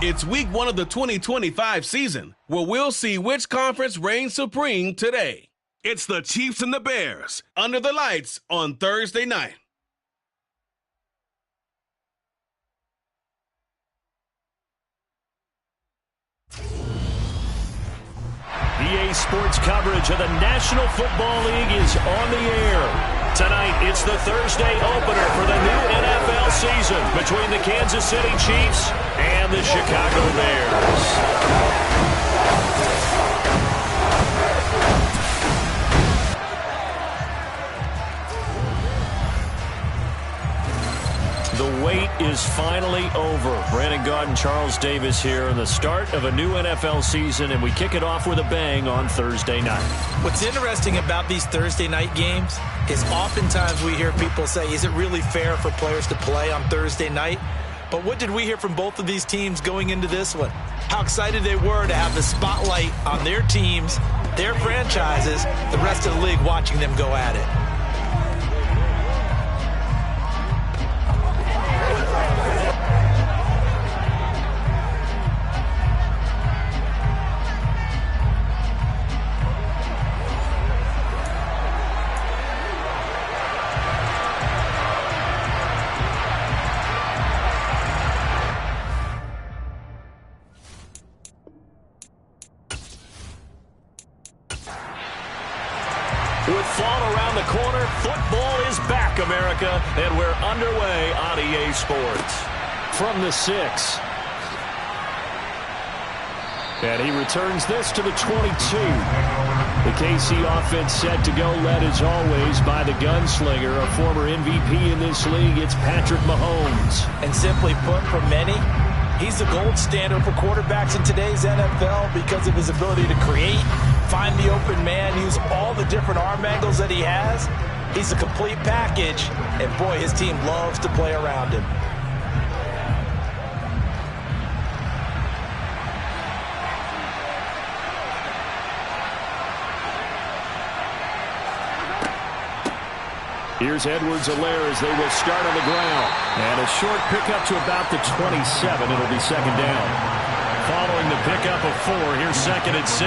It's week 1 of the 2025 season, where we'll see which conference reigns supreme today. It's the Chiefs and the Bears, under the lights on Thursday night. EA Sports coverage of the National Football League is on the air. Tonight, it's the Thursday opener for the new NFL season between the Kansas City Chiefs and the Chicago Bears. The wait is finally over. Brandon Gaudin and Charles Davis here in the start of a new NFL season, and we kick it off with a bang on Thursday night. What's interesting about these Thursday night games is oftentimes we hear people say, is it really fair for players to play on Thursday night? But what did we hear from both of these teams going into this one? How excited they were to have the spotlight on their teams, their franchises, the rest of the league watching them go at it. With fall around the corner, football is back, America, and we're underway on EA Sports. From the 6. And he returns this to the 22. The KC offense set to go, led as always by the gunslinger, a former MVP in this league. It's Patrick Mahomes. And simply put, for many, he's the gold standard for quarterbacks in today's NFL because of his ability to create, find the open man, use all the different arm angles that he has. He's a complete package, and boy, his team loves to play around him. Here's Edwards-Helaire as they will start on the ground. And a short pickup to about the 27. It'll be second down. Following the pickup of 4, here's second and 6.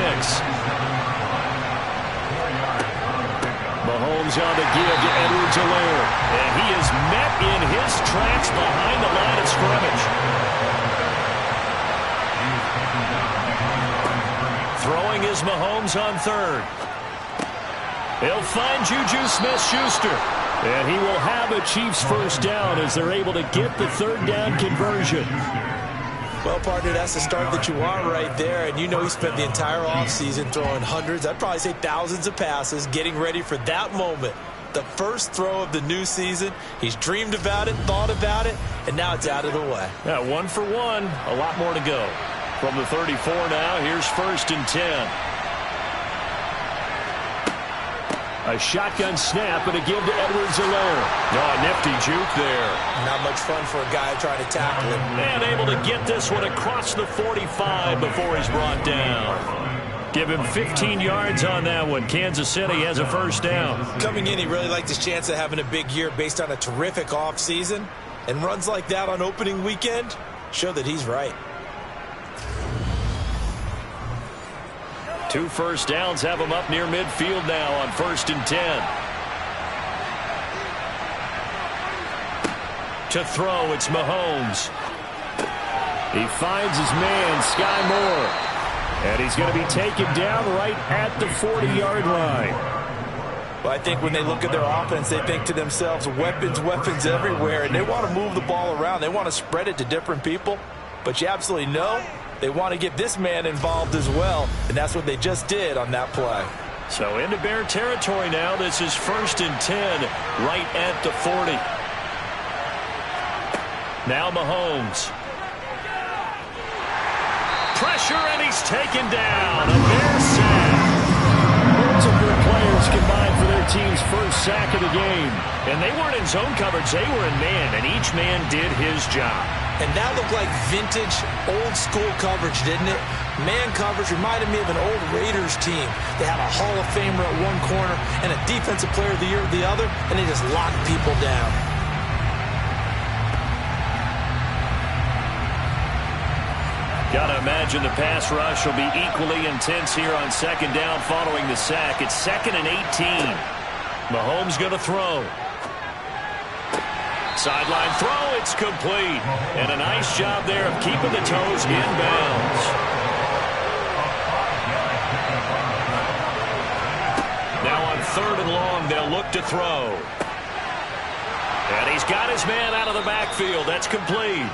Mahomes on the give to Edwards-Helaire. And he is met in his tracks behind the line of scrimmage. Throwing is Mahomes on third. He'll find Juju Smith-Schuster. And he will have a Chiefs first down as they're able to get the third down conversion. Well, partner, that's the start that you want right there. And you know he spent the entire offseason throwing hundreds, I'd probably say thousands of passes, getting ready for that moment. The first throw of the new season. He's dreamed about it, thought about it, and now it's out of the way. Yeah, 1 for 1. A lot more to go. From the 34 now, here's first and 10. A shotgun snap and a give to Edwards-Helaire. Oh, nifty juke there. Not much fun for a guy trying to tackle him. And able to get this one across the 45 before he's brought down. Give him 15 yards on that one. Kansas City has a first down. Coming in, he really liked his chance of having a big year based on a terrific offseason. And runs like that on opening weekend show that he's right. 2 first downs have him up near midfield now on first and 10. To throw, it's Mahomes. He finds his man, Sky Moore. And he's going to be taken down right at the 40-yard line. Well, I think when they look at their offense, they think to themselves, weapons, weapons everywhere. And they want to move the ball around. They want to spread it to different people. But you absolutely know they want to get this man involved as well, and that's what they just did on that play. So into Bear territory now. This is first and 10 right at the 40. Now Mahomes. Pressure, and he's taken down. A Bear sack. Loads of good players combined for their team's first sack of the game. And they weren't in zone coverage. They were in man, and each man did his job. And that looked like vintage, old-school coverage, didn't it? Man coverage reminded me of an old Raiders team. They had a Hall of Famer at one corner and a Defensive Player of the Year at the other, and they just locked people down. Gotta imagine the pass rush will be equally intense here on second down following the sack. It's 2nd and 18. Mahomes going to throw. Sideline throw, it's complete. And a nice job there of keeping the toes in bounds. Now on 3rd and long, they'll look to throw. And he's got his man out of the backfield. That's complete.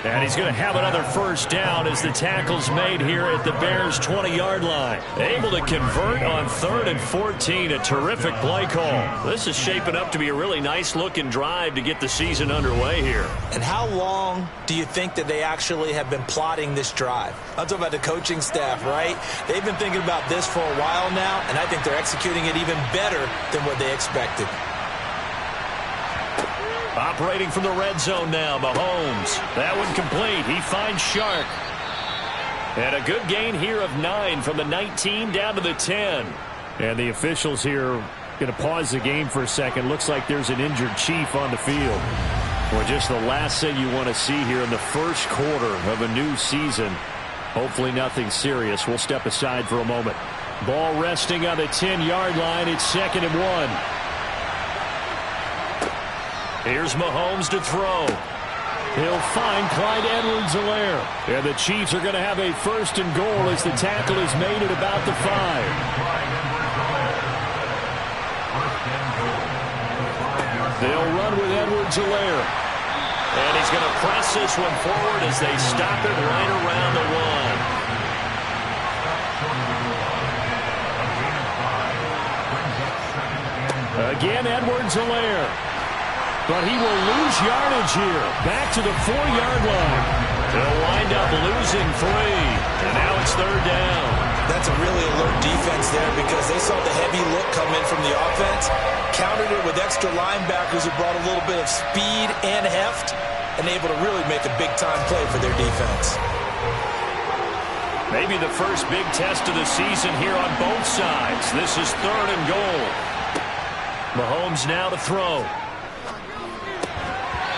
And he's going to have another first down as the tackle's made here at the Bears' 20-yard line. Able to convert on 3rd and 14. A terrific play call. This is shaping up to be a really nice-looking drive to get the season underway here. And how long do you think that they actually have been plotting this drive? I'm talking about the coaching staff, right? They've been thinking about this for a while now, and I think they're executing it even better than what they expected. Operating from the red zone now, Mahomes. That one complete. He finds Shark. And a good gain here of 9 from the 19 down to the 10. And the officials here going to pause the game for a second. Looks like there's an injured Chief on the field. Well, just the last thing you want to see here in the first quarter of a new season. Hopefully nothing serious. We'll step aside for a moment. Ball resting on the 10-yard line. It's 2nd and 1. Here's Mahomes to throw. He'll find Clyde Edwards-Helaire. And the Chiefs are going to have a 1st and goal as the tackle is made at about the 5. They'll run with Edwards-Helaire. And he's going to press this one forward as they stop it right around the 1. Again, Edwards-Helaire. But he will lose yardage here. Back to the 4-yard line. They'll wind up losing 3. And now it's 3rd down. That's a really alert defense there because they saw the heavy look come in from the offense, countered it with extra linebackers who brought a little bit of speed and heft, and able to really make a big-time play for their defense. Maybe the first big test of the season here on both sides. This is 3rd and goal. Mahomes now to throw.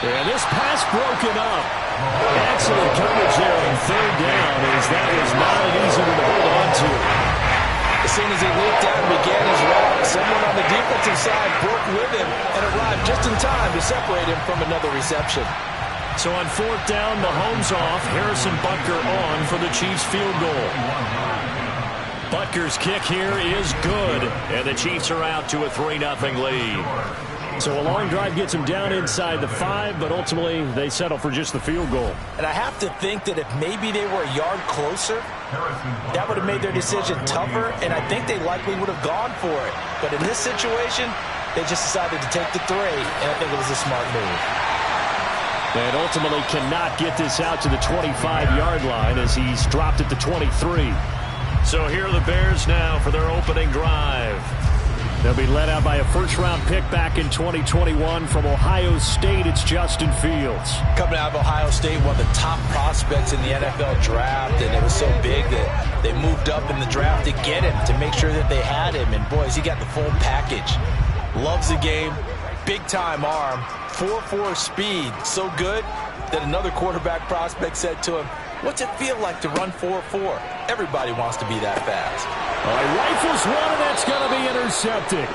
And this pass broken up. Excellent coverage there on 3rd down as that was not an easy one to hold on to. As soon as he leaped out and began his route, someone on the defensive side broke with him and arrived just in time to separate him from another reception. So on 4th down, Mahomes off. Harrison Butker on for the Chiefs field goal. Butker's kick here is good, and the Chiefs are out to a 3-0 lead. So a long drive gets them down inside the 5, but ultimately they settle for just the field goal. And I have to think that if maybe they were a yard closer, that would have made their decision tougher, and I think they likely would have gone for it. But in this situation, they just decided to take the 3, and I think it was a smart move. And ultimately cannot get this out to the 25-yard line as he's dropped at the 23. So here are the Bears now for their opening drive. They'll be led out by a first-round pick back in 2021 from Ohio State. It's Justin Fields. Coming out of Ohio State, one of the top prospects in the NFL draft, and it was so big that they moved up in the draft to get him, to make sure that they had him. And, boys, he got the full package. Loves the game, big-time arm, 4.4 speed, so good that another quarterback prospect said to him, "What's it feel like to run 4.4? Everybody wants to be that fast." Rifles one, and that's going to be intercepted.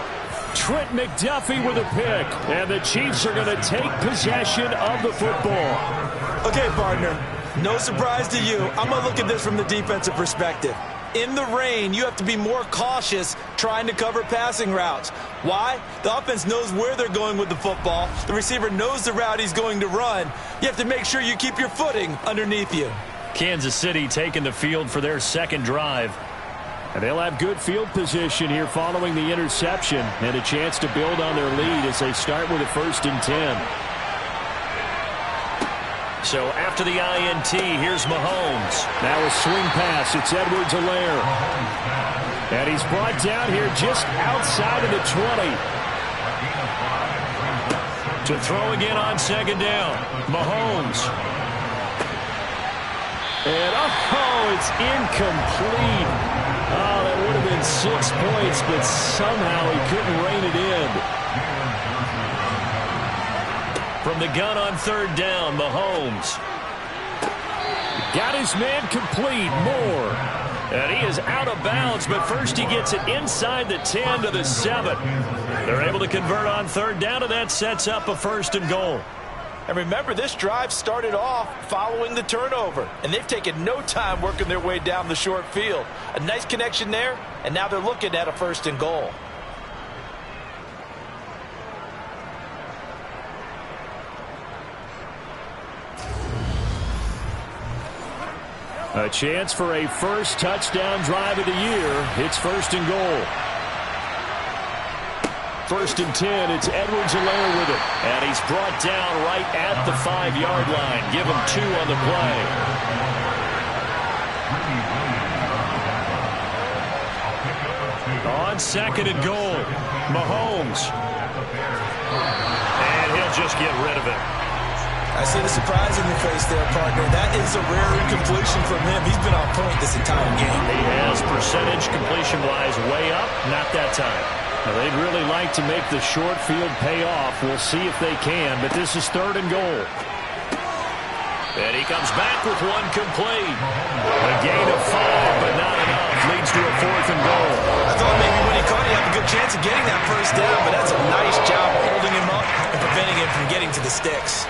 Trent McDuffie with a pick, and the Chiefs are going to take possession of the football. Okay, partner, no surprise to you. I'm going to look at this from the defensive perspective. In the rain, you have to be more cautious trying to cover passing routes. Why? The offense knows where they're going with the football. The receiver knows the route he's going to run. You have to make sure you keep your footing underneath you. Kansas City taking the field for their second drive. And they'll have good field position here following the interception and a chance to build on their lead as they start with a 1st and 10. So after the INT, here's Mahomes. Now a swing pass. It's Edwards-Helaire. And he's brought down here just outside of the 20. To throw again on 2nd down. Mahomes. And, it's incomplete. Oh, that would have been 6 points, but somehow he couldn't rein it in. From the gun on 3rd down, Mahomes. Got his man complete. Moore. And he is out of bounds, but first he gets it inside the 10 to the 7. They're able to convert on third down, and that sets up a 1st and goal. And remember, this drive started off following the turnover, and they've taken no time working their way down the short field. A nice connection there, and now they're looking at a 1st and goal. A chance for a first touchdown drive of the year. It's 1st and goal. 1st and 10. It's Edwards-Helaire with it. And he's brought down right at the 5-yard line. Give him 2 on the play. On 2nd and goal, Mahomes. And he'll just get rid of it. I see the surprise in your face there, partner. That is a rare incompletion from him. He's been on point this entire game. He has percentage completion-wise way up. Not that time. Now, they'd really like to make the short field pay off. We'll see if they can, but this is 3rd and goal. And he comes back with 1 complete. A gain of 5, but not enough. Leads to a 4th and goal. I thought maybe when he caught it, he had a good chance of getting that first down, but that's a nice job holding him up and preventing him from getting to the sticks.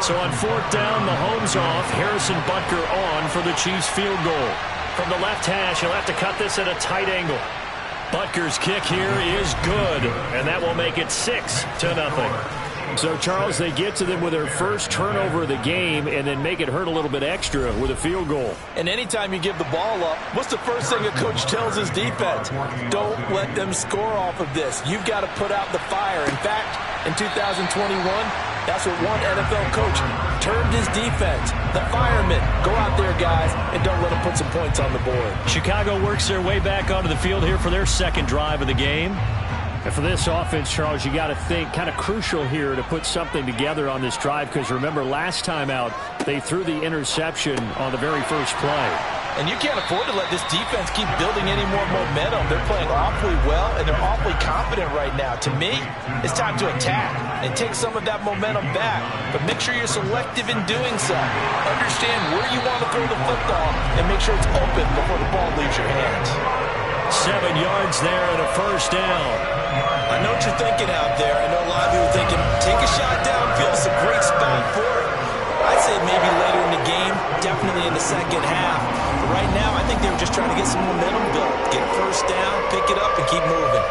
So on 4th down, Mahomes off, Harrison Butker on for the Chiefs field goal. From the left hash, he'll have to cut this at a tight angle. Butker's kick here is good, and that will make it 6-0. So, Charles, they get to them with their first turnover of the game and then make it hurt a little bit extra with a field goal. And anytime you give the ball up, what's the first thing a coach tells his defense? Don't let them score off of this. You've got to put out the fire. In fact, in 2021, that's what one NFL coach termed his defense. The firemen. Go out there, guys, and don't let them put some points on the board. Chicago works their way back onto the field here for their second drive of the game. And for this offense, Charles, you got to think kind of crucial here to put something together on this drive because remember last time out they threw the interception on the very first play. And you can't afford to let this defense keep building any more momentum. They're playing awfully well, and they're awfully confident right now. To me, it's time to attack and take some of that momentum back. But make sure you're selective in doing so. Understand where you want to throw the football and make sure it's open before the ball leaves your hands. 7 yards there and a first down. I know what you're thinking out there. I know a lot of you are thinking, take a shot downfield. It's a great spot for it. I'd say maybe later in the game, definitely in the second half. But right now, I think they were just trying to get some momentum built. Get first down, pick it up, and keep moving.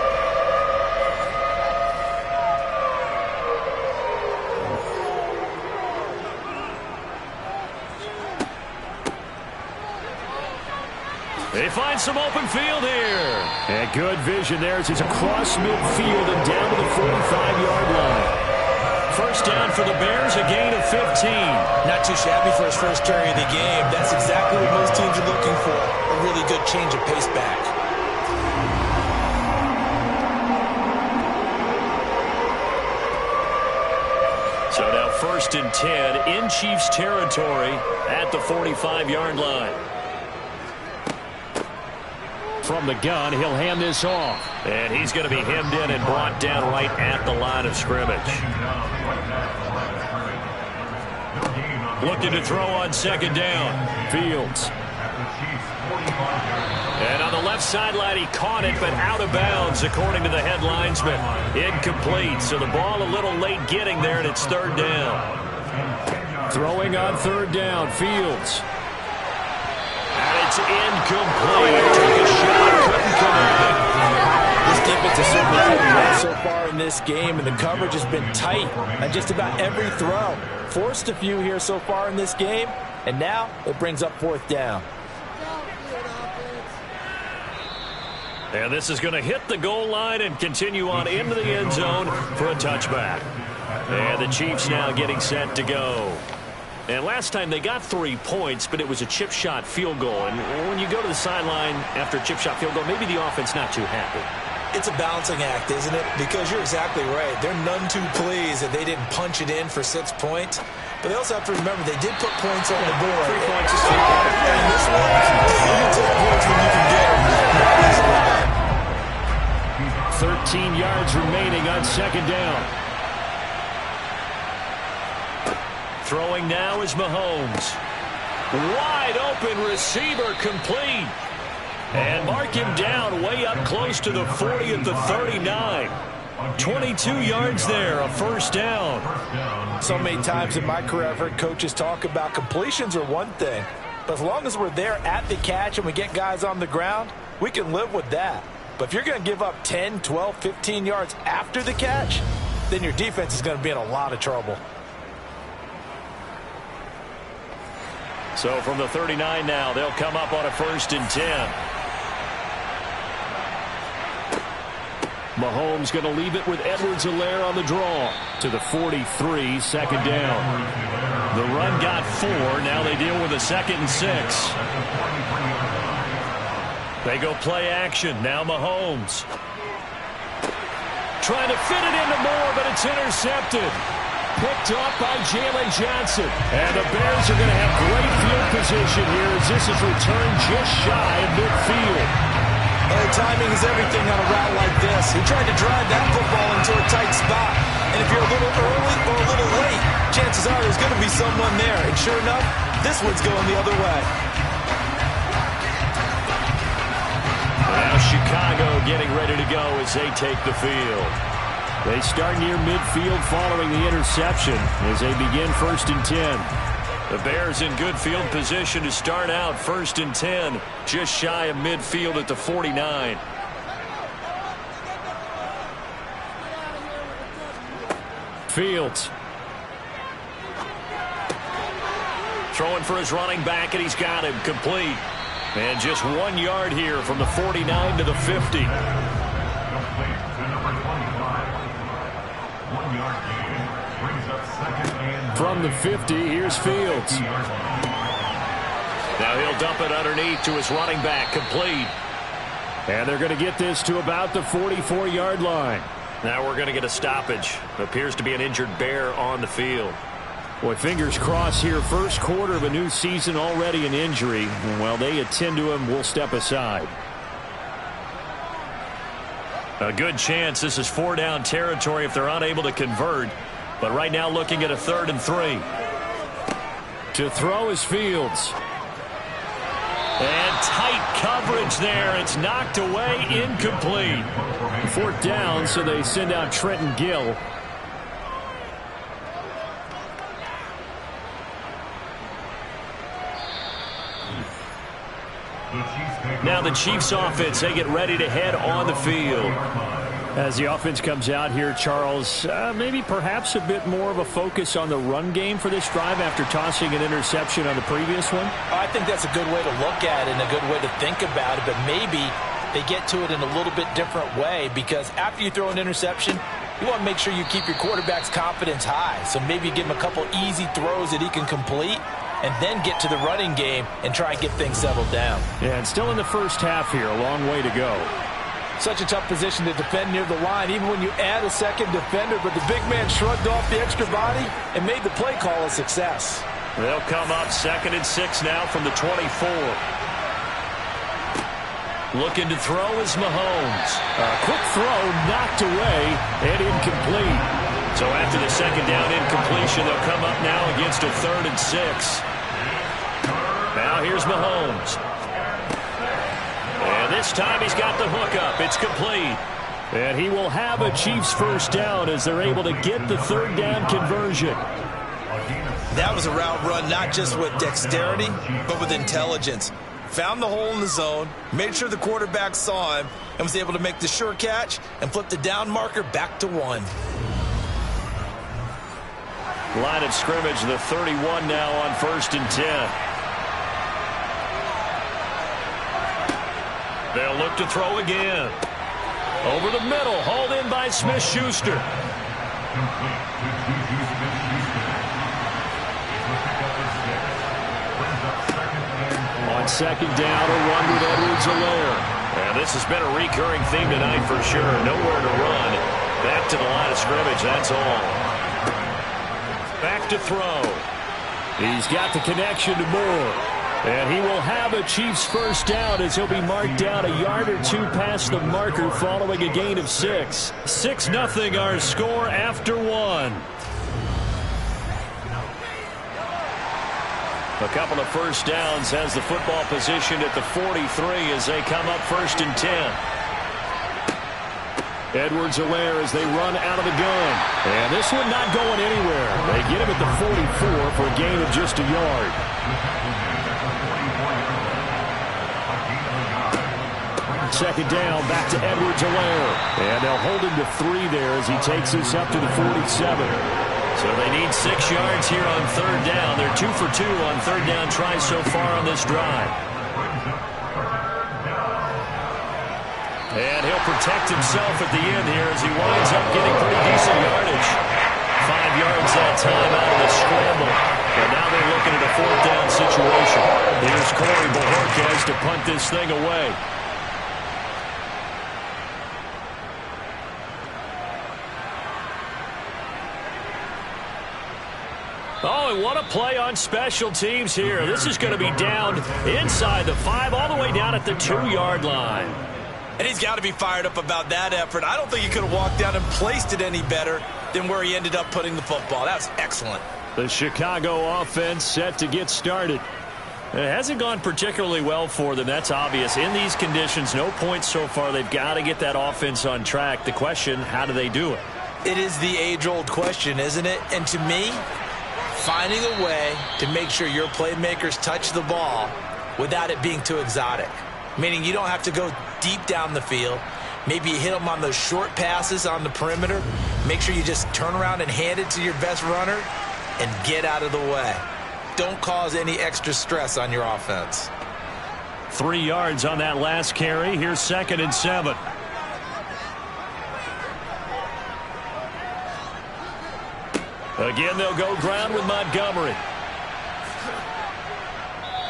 They find some open field here. And good vision there as he's across midfield and down to the 45-yard line. First down for the Bears, a gain of 15. Not too shabby for his first carry of the game. That's exactly what most teams are looking for. A really good change of pace back. So now 1st and 10 in Chiefs territory at the 45-yard line. From the gun, he'll hand this off. And he's going to be hemmed in and brought down right at the line of scrimmage. Looking to throw on second down. Fields. And on the left sideline, he caught it, but out of bounds, according to the head linesman. Incomplete, so the ball a little late getting there, and it's 3rd down. Throwing on 3rd down, Fields. And it's incomplete. Took a shot, couldn't connect. This defense has certainly played well so far in this game, and the coverage has been tight on just about every throw. Forced a few here so far in this game, and now it brings up 4th down. And this is going to hit the goal line and continue on into the end zone for a touchback. And the Chiefs now getting set to go. And last time they got 3 points, but it was a chip shot field goal. And when you go to the sideline after a chip shot field goal, maybe the offense not too happy. It's a balancing act, isn't it? Because you're exactly right. They're none too pleased that they didn't punch it in for 6 points. But they also have to remember they did put points on the board. 3 points is 3 points. And this one, you can take points when you can get them. 13 yards remaining on second down. Throwing now is Mahomes. Wide open receiver complete. And mark him down way up close to the 40 at the 39. 22 yards there, a first down. So many times in my career I've heard coaches talk about completions are one thing, but as long as we're there at the catch and we get guys on the ground, we can live with that. But if you're going to give up 10, 12, 15 yards after the catch, then your defense is going to be in a lot of trouble. So from the 39 now, they'll come up on a 1st and 10. Mahomes going to leave it with Edwards-Helaire on the draw to the 43, second down. The run got 4. Now they deal with a 2nd and 6. They go play action. Now Mahomes. Trying to fit it into Moore, but it's intercepted. Picked up by Jalen Johnson. And the Bears are going to have great field position here as this is returned just shy of midfield. And timing is everything on a route like this. He tried to drive that football into a tight spot. And if you're a little early or a little late, chances are there's going to be someone there. And sure enough, this one's going the other way. Now Chicago getting ready to go as they take the field. They start near midfield following the interception as they begin 1st and 10. The Bears in good field position to start out 1st and 10, just shy of midfield at the 49. Fields. Throwing for his running back, and he's got him complete. And just 1 yard here from the 49 to the 50. From the 50, here's Fields. Now he'll dump it underneath to his running back, complete. And they're going to get this to about the 44-yard line. Now we're going to get a stoppage. Appears to be an injured Bear on the field. Boy, fingers crossed here. First quarter of a new season, already an injury. And while they attend to him, we'll step aside. A good chance this is 4-down territory if they're unable to convert. But right now looking at a 3rd and 3. To throw is Fields. And tight coverage there. It's knocked away, incomplete. 4th down, so they send out Trenton Gill. Now the Chiefs offense, they get ready to head on the field. As the offense comes out here, Charles, maybe perhaps a bit more of a focus on the run game for this drive after tossing an interception on the previous one? I think that's a good way to look at it and a good way to think about it, but maybe they get to it in a little bit different way because after you throw an interception, you want to make sure you keep your quarterback's confidence high. So maybe give him a couple easy throws that he can complete and then get to the running game and try and get things settled down. Yeah, and still in the first half here, a long way to go. Such a tough position to defend near the line, even when you add a second defender, but the big man shrugged off the extra body and made the play call a success. They'll come up 2nd and 6 now from the 24. Looking to throw is Mahomes. A quick throw knocked away and incomplete. So after the 2nd down incompletion, they'll come up now against a 3rd and 6. Now here's Mahomes. And this time he's got the hook up. It's complete. And he will have a Chiefs first down as they're able to get the 3rd down conversion. That was a route run not just with dexterity, but with intelligence. Found the hole in the zone, made sure the quarterback saw him, and was able to make the sure catch and flip the down marker back to 1. Line of scrimmage, the 31 now on 1st and 10. They'll look to throw again. Over the middle, hauled in by Smith-Schuster. On 2nd down, a run with Edwards-Helaire. And this has been a recurring theme tonight for sure. Nowhere to run. Back to the line of scrimmage, that's all. Back to throw. He's got the connection to Moore. And he will have a Chiefs first down as he'll be marked down a yard or two past the marker following a gain of 6. 6-0 our score after 1. A couple of first downs, has the football positioned at the 43 as they come up 1st and 10. Edwards-Helaire as they run out of the gun. And this one not going anywhere. They get him at the 44 for a gain of just a yard. Second down, back to Edwards-Helaire. And they'll hold him to 3 there as he takes us up to the 47. So they need 6 yards here on 3rd down. They're 2 for 2 on 3rd down tries so far on this drive. And he'll protect himself at the end here as he winds up getting pretty decent yardage. 5 yards that time out of the scramble. And now they're looking at a 4th down situation. Here's Corey Bojorquez to punt this thing away. Oh, and what a play on special teams here. This is going to be down inside the 5, all the way down at the 2-yard line. And he's got to be fired up about that effort. I don't think he could have walked down and placed it any better than where he ended up putting the football. That's excellent. The Chicago offense set to get started. It hasn't gone particularly well for them. That's obvious. In these conditions, no points so far. They've got to get that offense on track. The question, how do they do it? It is the age-old question, isn't it? And to me, finding a way to make sure your playmakers touch the ball without it being too exotic. Meaning you don't have to go deep down the field. Maybe you hit them on those short passes on the perimeter. Make sure you just turn around and hand it to your best runner and get out of the way. Don't cause any extra stress on your offense. 3 yards on that last carry. Here's 2nd and 7. Again, they'll go ground with Montgomery.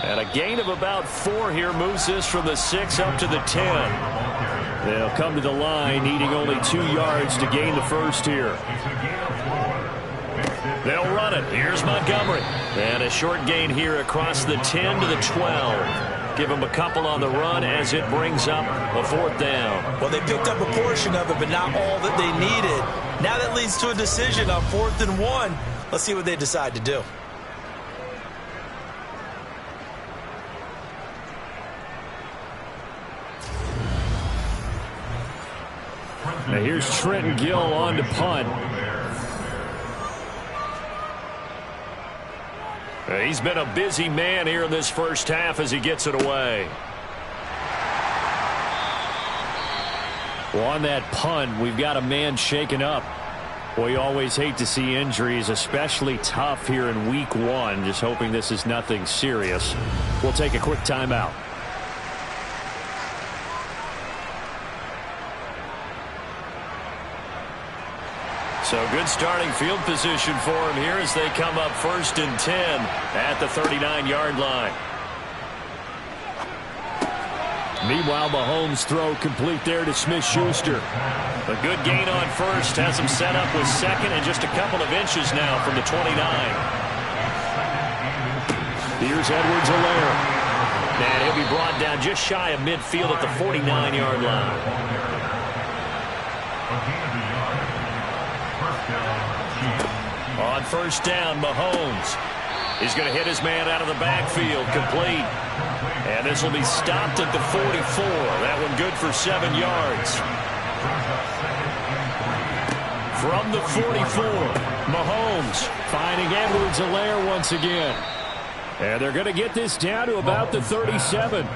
And a gain of about 4 here moves this from the 6 up to the 10. They'll come to the line needing only 2 yards to gain the first here. They'll run it. Here's Montgomery. And a short gain here across the 10 to the 12. Give them a couple on the run as it brings up a 4th down. Well, they picked up a portion of it, but not all that they needed. Now that leads to a decision on 4th and 1. Let's see what they decide to do. Now here's Trenton Gill on to punt. He's been a busy man here in this first half as he gets it away. Well, on that punt, we've got a man shaken up. Well, you always hate to see injuries, especially tough here in week 1. Just hoping this is nothing serious. We'll take a quick timeout. So good starting field position for him here as they come up 1st and 10 at the 39-yard line. Meanwhile, Mahomes' throw complete there to Smith-Schuster. A good gain on 1st has him set up with 2nd and just a couple of inches now from the 29. Here's Edwards-Helaire. And he'll be brought down just shy of midfield at the 49-yard line. On 1st down, Mahomes. He's going to hit his man out of the backfield, complete. And this will be stopped at the 44. That one good for 7 yards. From the 44, Mahomes finding Edwards-Helaire once again. And they're going to get this down to about the 37.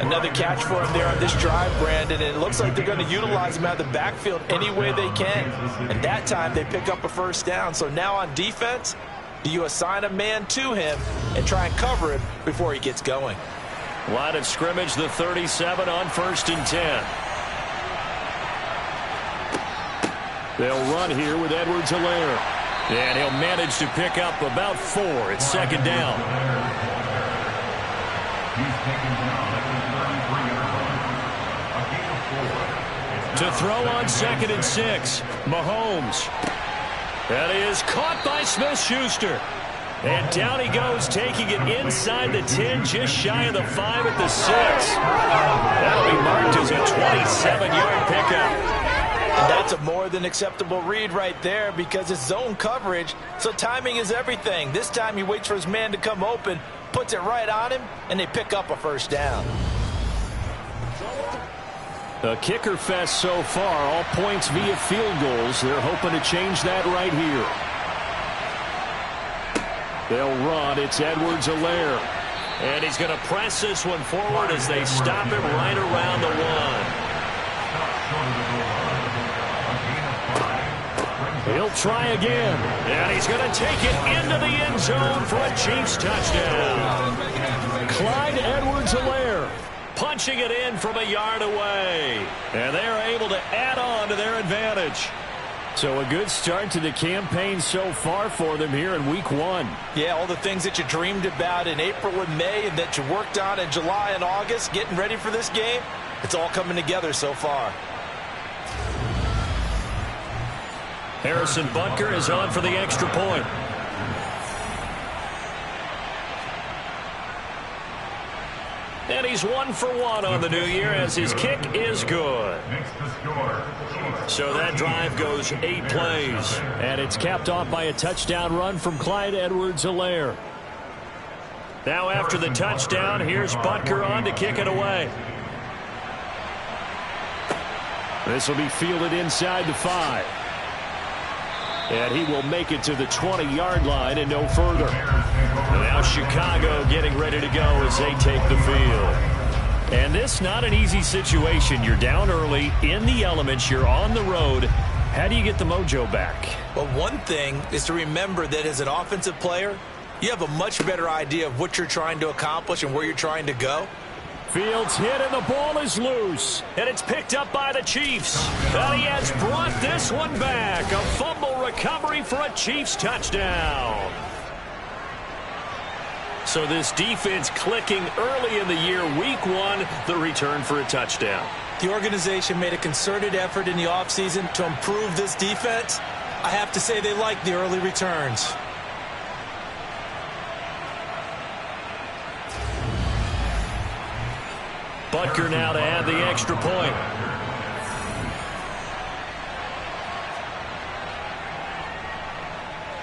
Another catch for him there on this drive, Brandon, and it looks like they're going to utilize him out of the backfield any way they can. And that time they pick up a 1st down. So now on defense, do you assign a man to him and try and cover him before he gets going? Line of scrimmage, the 37 on 1st and 10. They'll run here with Edwards-Helaire. And he'll manage to pick up about 4. It's 2nd down. To throw on 2nd and 6. Mahomes. That is caught by Smith-Schuster. And down he goes, taking it inside the 10, just shy of the 5 at the 6. That'll be marked as a 27-yard pickup. And that's a more than acceptable read right there because it's zone coverage, so timing is everything. This time he waits for his man to come open, puts it right on him, and they pick up a first down. A kicker fest so far, all points via field goals. They're hoping to change that right here. They'll run. It's Edwards-Helaire. And he's going to press this one forward as they stop him right around the 1. He'll try again. And he's going to take it into the end zone for a Chiefs touchdown. Clyde Edwards-Helaire punching it in from a yard away. And they're able to add on to their advantage. So a good start to the campaign so far for them here in week 1. Yeah, all the things that you dreamed about in April and May and that you worked on in July and August, getting ready for this game, it's all coming together so far. Harrison Butker is on for the extra point. And he's 1 for 1 on the new year as his kick is good. So that drive goes 8 plays. And it's capped off by a touchdown run from Clyde Edwards-Helaire. Now after the touchdown, here's Butker on to kick it away. This will be fielded inside the 5. And he will make it to the 20-yard line and no further. And now Chicago getting ready to go as they take the field. And this not an easy situation. You're down early, in the elements, you're on the road. How do you get the mojo back? Well, one thing is to remember that as an offensive player, you have a much better idea of what you're trying to accomplish and where you're trying to go. Fields hit and the ball is loose. And it's picked up by the Chiefs. And he has brought this one back. A fumble recovery for a Chiefs touchdown. So this defense clicking early in the year, week 1, the return for a touchdown. The organization made a concerted effort in the offseason to improve this defense. I have to say they like the early returns. Butker now to add the extra point.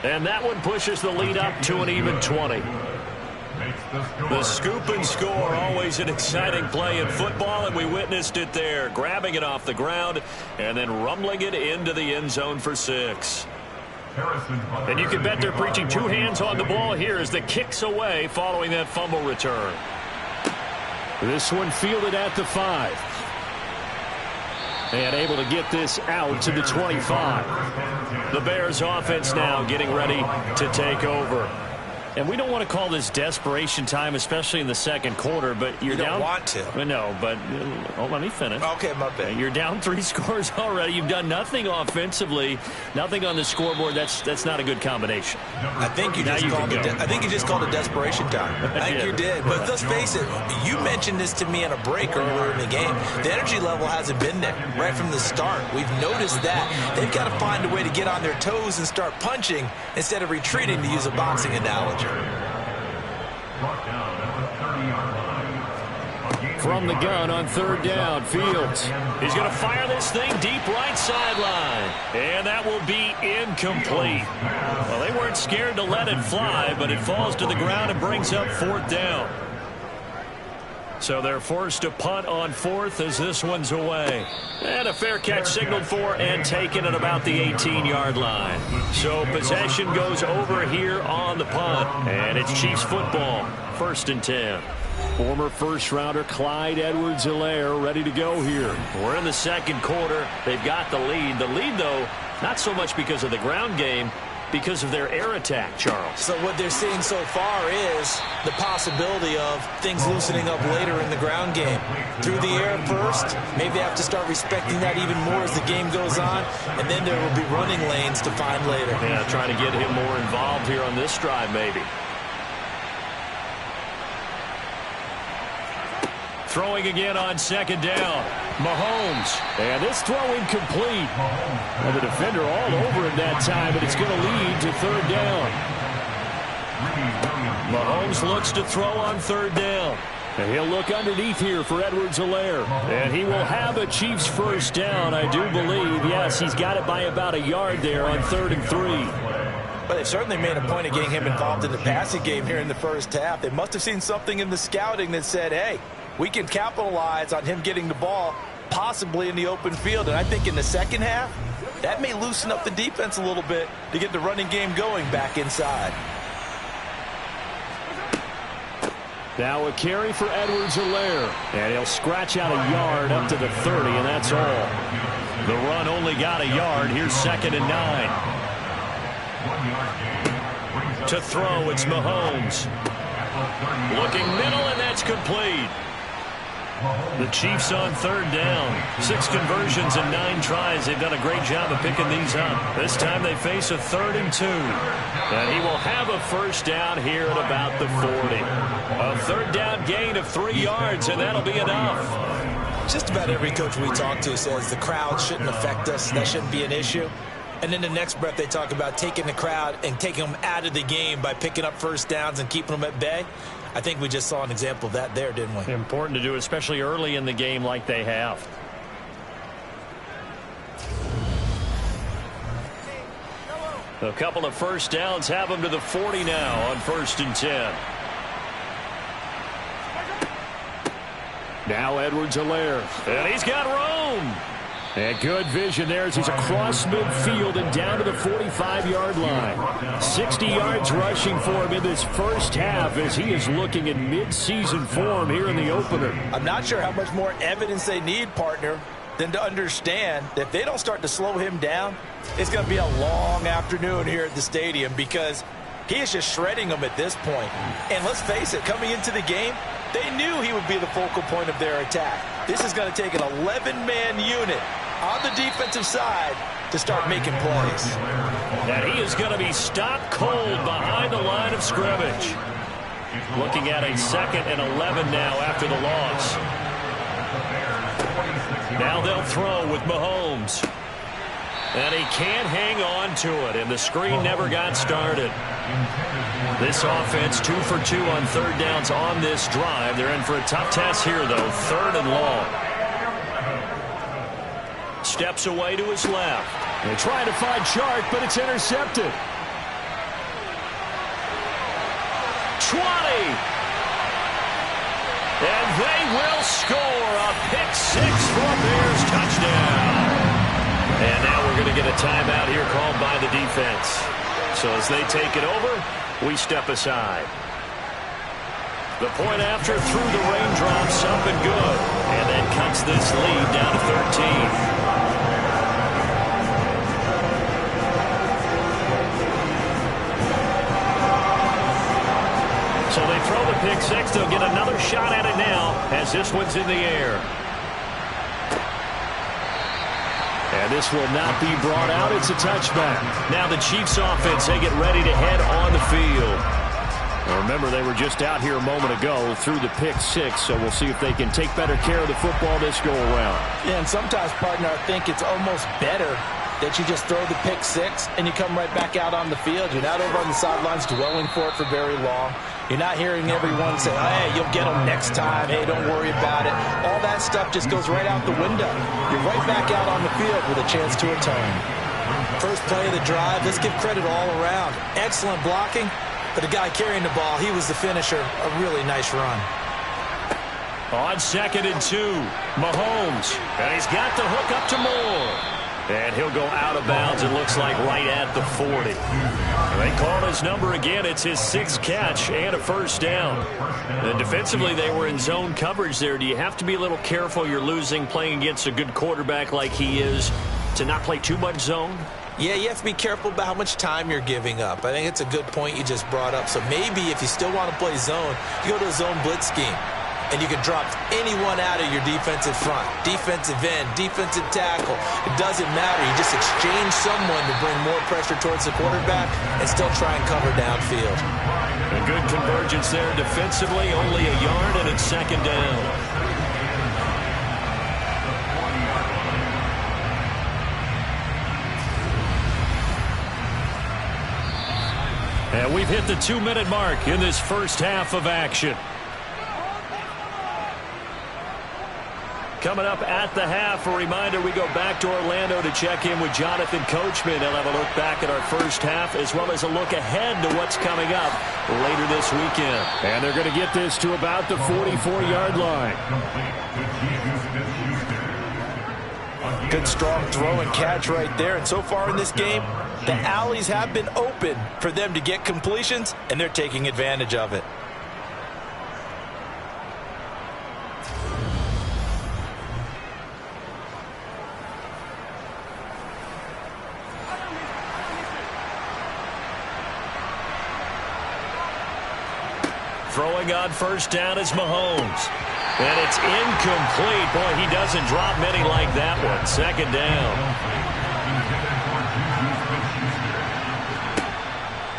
And that one pushes the lead up to an even 20. The scoop and score, always an exciting play in football, and we witnessed it there. Grabbing it off the ground and then rumbling it into the end zone for 6. And you can bet they're preaching 2 hands on the ball here as the kick's away following that fumble return. This one fielded at the 5. And able to get this out to the 25. The Bears offense now getting ready to take over. And we don't want to call this desperation time, especially in the second quarter, but you're down. You don't want to. No, but let me finish. Okay, my bad. You're down 3 scores already. You've done nothing offensively, nothing on the scoreboard. That's not a good combination. I think you just called it. I think you just called it desperation time. I think you did. But let's face it. You mentioned this to me in a break earlier in the game. The energy level hasn't been there right from the start. We've noticed that they've got to find a way to get on their toes and start punching instead of retreating, to use a boxing analogy. From the gun on 3rd down, Fields. He's going to fire this thing deep right sideline. And that will be incomplete. Well, they weren't scared to let it fly, but it falls to the ground and brings up 4th down. So they're forced to punt on 4th as this one's away. And a fair catch signaled for and taken at about the 18-yard line. So possession goes over here on the punt. And it's Chiefs football, 1st and 10. Former first-rounder Clyde Edwards-Helaire ready to go here. We're in the second quarter. They've got the lead. The lead, though, not so much because of the ground game, because of their air attack, Charles. So what they're seeing so far is the possibility of things loosening up later in the ground game. Through the air first, maybe they have to start respecting that even more as the game goes on, and then there will be running lanes to find later. Yeah, trying to get him more involved here on this drive, maybe. Throwing again on 2nd down. Mahomes. And this throw incomplete. And the defender all over him that time, but it's going to lead to 3rd down. Mahomes looks to throw on 3rd down. And he'll look underneath here for Edwards-Helaire. And he will have a Chiefs first down, I do believe. Yes, he's got it by about a yard there on 3rd and 3. But they've certainly made a point of getting him involved in the passing game here in the first half. They must have seen something in the scouting that said, hey, we can capitalize on him getting the ball possibly in the open field. And I think in the second half, that may loosen up the defense a little bit to get the running game going back inside. Now a carry for Edwards-Helaire. And he'll scratch out a yard up to the 30, and that's all. The run only got a yard. Here's 2nd and 9. To throw, it's Mahomes. Looking middle, and that's complete. The Chiefs on 3rd down. 6 conversions and 9 tries. They've done a great job of picking these up. This time they face a 3rd and 2. And he will have a first down here at about the 40. A 3rd down gain of 3 yards, and that'll be enough. Just about every coach we talk to says the crowd shouldn't affect us. That shouldn't be an issue. And in the next breath, they talk about taking the crowd and taking them out of the game by picking up first downs and keeping them at bay. I think we just saw an example of that there, didn't we? Important to do, especially early in the game like they have. A couple of first downs have them to the 40 now on 1st and 10. Now Edwards-Helaire. And he's got room. And good vision there as he's across midfield and down to the 45-yard line. 60 yards rushing for him in this first half as he is looking in mid-season form here in the opener. I'm not sure how much more evidence they need, partner, than to understand that if they don't start to slow him down, it's going to be a long afternoon here at the stadium because he is just shredding them at this point. And let's face it, coming into the game, they knew he would be the focal point of their attack. This is going to take an 11-man unit on the defensive side to start making plays. And he is going to be stopped cold behind the line of scrimmage. Looking at a 2nd and 11 now after the loss. Now they'll throw with Mahomes. And he can't hang on to it, and the screen never got started. This offense 2 for 2 on 3rd downs on this drive. They're in for a tough test here, though, 3rd and long. Steps away to his left. They try to find Chark, but it's intercepted. 20. And they will score a pick 6 for a Bears touchdown. And now we're going to get a timeout here called by the defense. So as they take it over, we step aside. The point after through the raindrops up and good. And that cuts this lead down to 13. So they throw the pick 6. They'll get another shot at it now as this one's in the air. And this will not be brought out. It's a touchback. Now the Chiefs offense, they get ready to head on the field. Now remember, they were just out here a moment ago through the pick 6, so we'll see if they can take better care of the football this go around. Yeah, and sometimes, partner, I think it's almost better that you just throw the pick 6 and you come right back out on the field. You're not over on the sidelines dwelling for it for very long. You're not hearing everyone say, hey, you'll get them next time. Hey, don't worry about it. All that stuff just goes right out the window. You're right back out on the field with a chance to atone. First play of the drive, let's give credit all around. Excellent blocking, but the guy carrying the ball, he was the finisher. A really nice run. On 2nd and 2, Mahomes. And he's got the hook up to Moore. And he'll go out of bounds, it looks like, right at the 40. They call his number again. It's his 6th catch and a first down. And defensively, they were in zone coverage there. Do you have to be a little careful? You're losing playing against a good quarterback like he is to not play too much zone? Yeah, you have to be careful about how much time you're giving up. I think it's a good point you just brought up. So maybe if you still want to play zone, you go to a zone blitz scheme. And you can drop anyone out of your defensive front, defensive end, defensive tackle. It doesn't matter. You just exchange someone to bring more pressure towards the quarterback and still try and cover downfield. A good convergence there defensively, only a yard, and it's 2nd down. And we've hit the 2-minute mark in this first half of action. Coming up at the half, a reminder, we go back to Orlando to check in with Jonathan Coachman. He'll have a look back at our first half as well as a look ahead to what's coming up later this weekend. And they're going to get this to about the 44-yard line. Good strong throw and catch right there. And so far in this game, the alleys have been open for them to get completions, and they're taking advantage of it. Throwing on first down is Mahomes. And it's incomplete. Boy, he doesn't drop many like that one. Second down.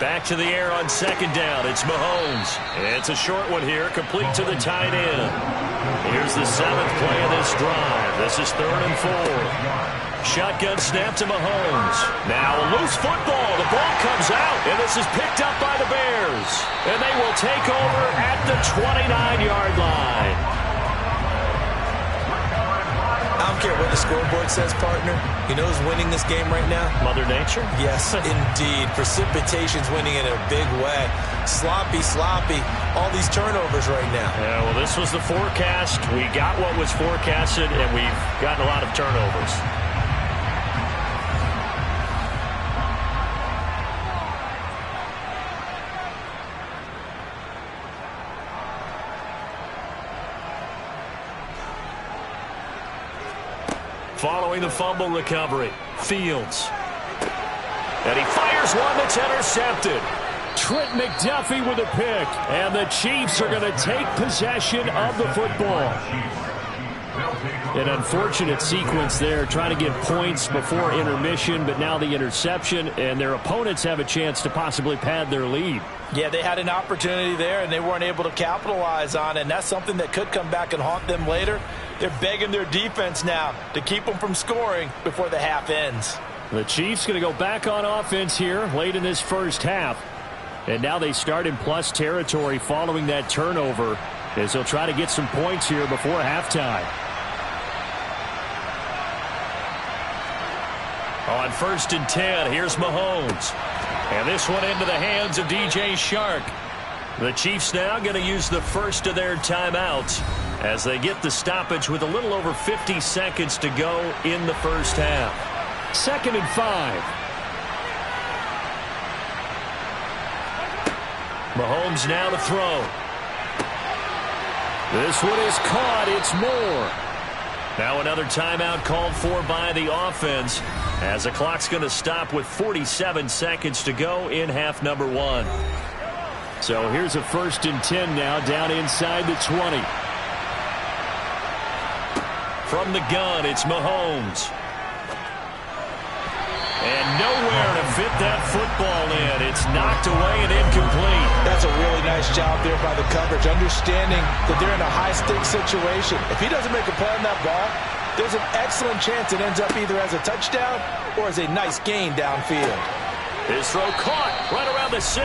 Back to the air on second down. It's Mahomes. It's a short one here, complete to the tight end. Here's the 7th play of this drive. This is 3rd and 4. Shotgun snap to Mahomes. Now a loose football. The ball comes out, and this is picked up by the Bears. And they will take over at the 29-yard line. I don't care what the scoreboard says, partner. You know who's winning this game right now? Mother Nature? Yes, indeed. Precipitation's winning in a big way. Sloppy, all these turnovers right now. Yeah, well, this was the forecast. We got what was forecasted, and we've gotten a lot of turnovers. Following the fumble recovery, Fields. And he fires one that's intercepted. Trent McDuffie with a pick. And the Chiefs are going to take possession of the football. An unfortunate sequence there, trying to get points before intermission, but now the interception, and their opponents have a chance to possibly pad their lead. Yeah, they had an opportunity there, and they weren't able to capitalize on it, and that's something that could come back and haunt them later. They're begging their defense now to keep them from scoring before the half ends. The Chiefs going to go back on offense here late in this first half. And now they start in plus territory following that turnover as they'll try to get some points here before halftime. On 1st and 10, here's Mahomes. And this one into the hands of DJ Shark. The Chiefs now going to use the first of their timeouts as they get the stoppage with a little over 50 seconds to go in the first half. 2nd and 5. Mahomes now to throw. This one is caught. It's Moore. Now another timeout called for by the offense as the clock's going to stop with 47 seconds to go in half number 1. So here's a 1st and 10 now down inside the 20. From the gun, it's Mahomes. And nowhere to fit that football in. It's knocked away and incomplete. That's a really nice job there by the coverage, understanding that they're in a high-stakes situation. If he doesn't make a play on that ball, there's an excellent chance it ends up either as a touchdown or as a nice gain downfield. His throw caught right around the 6.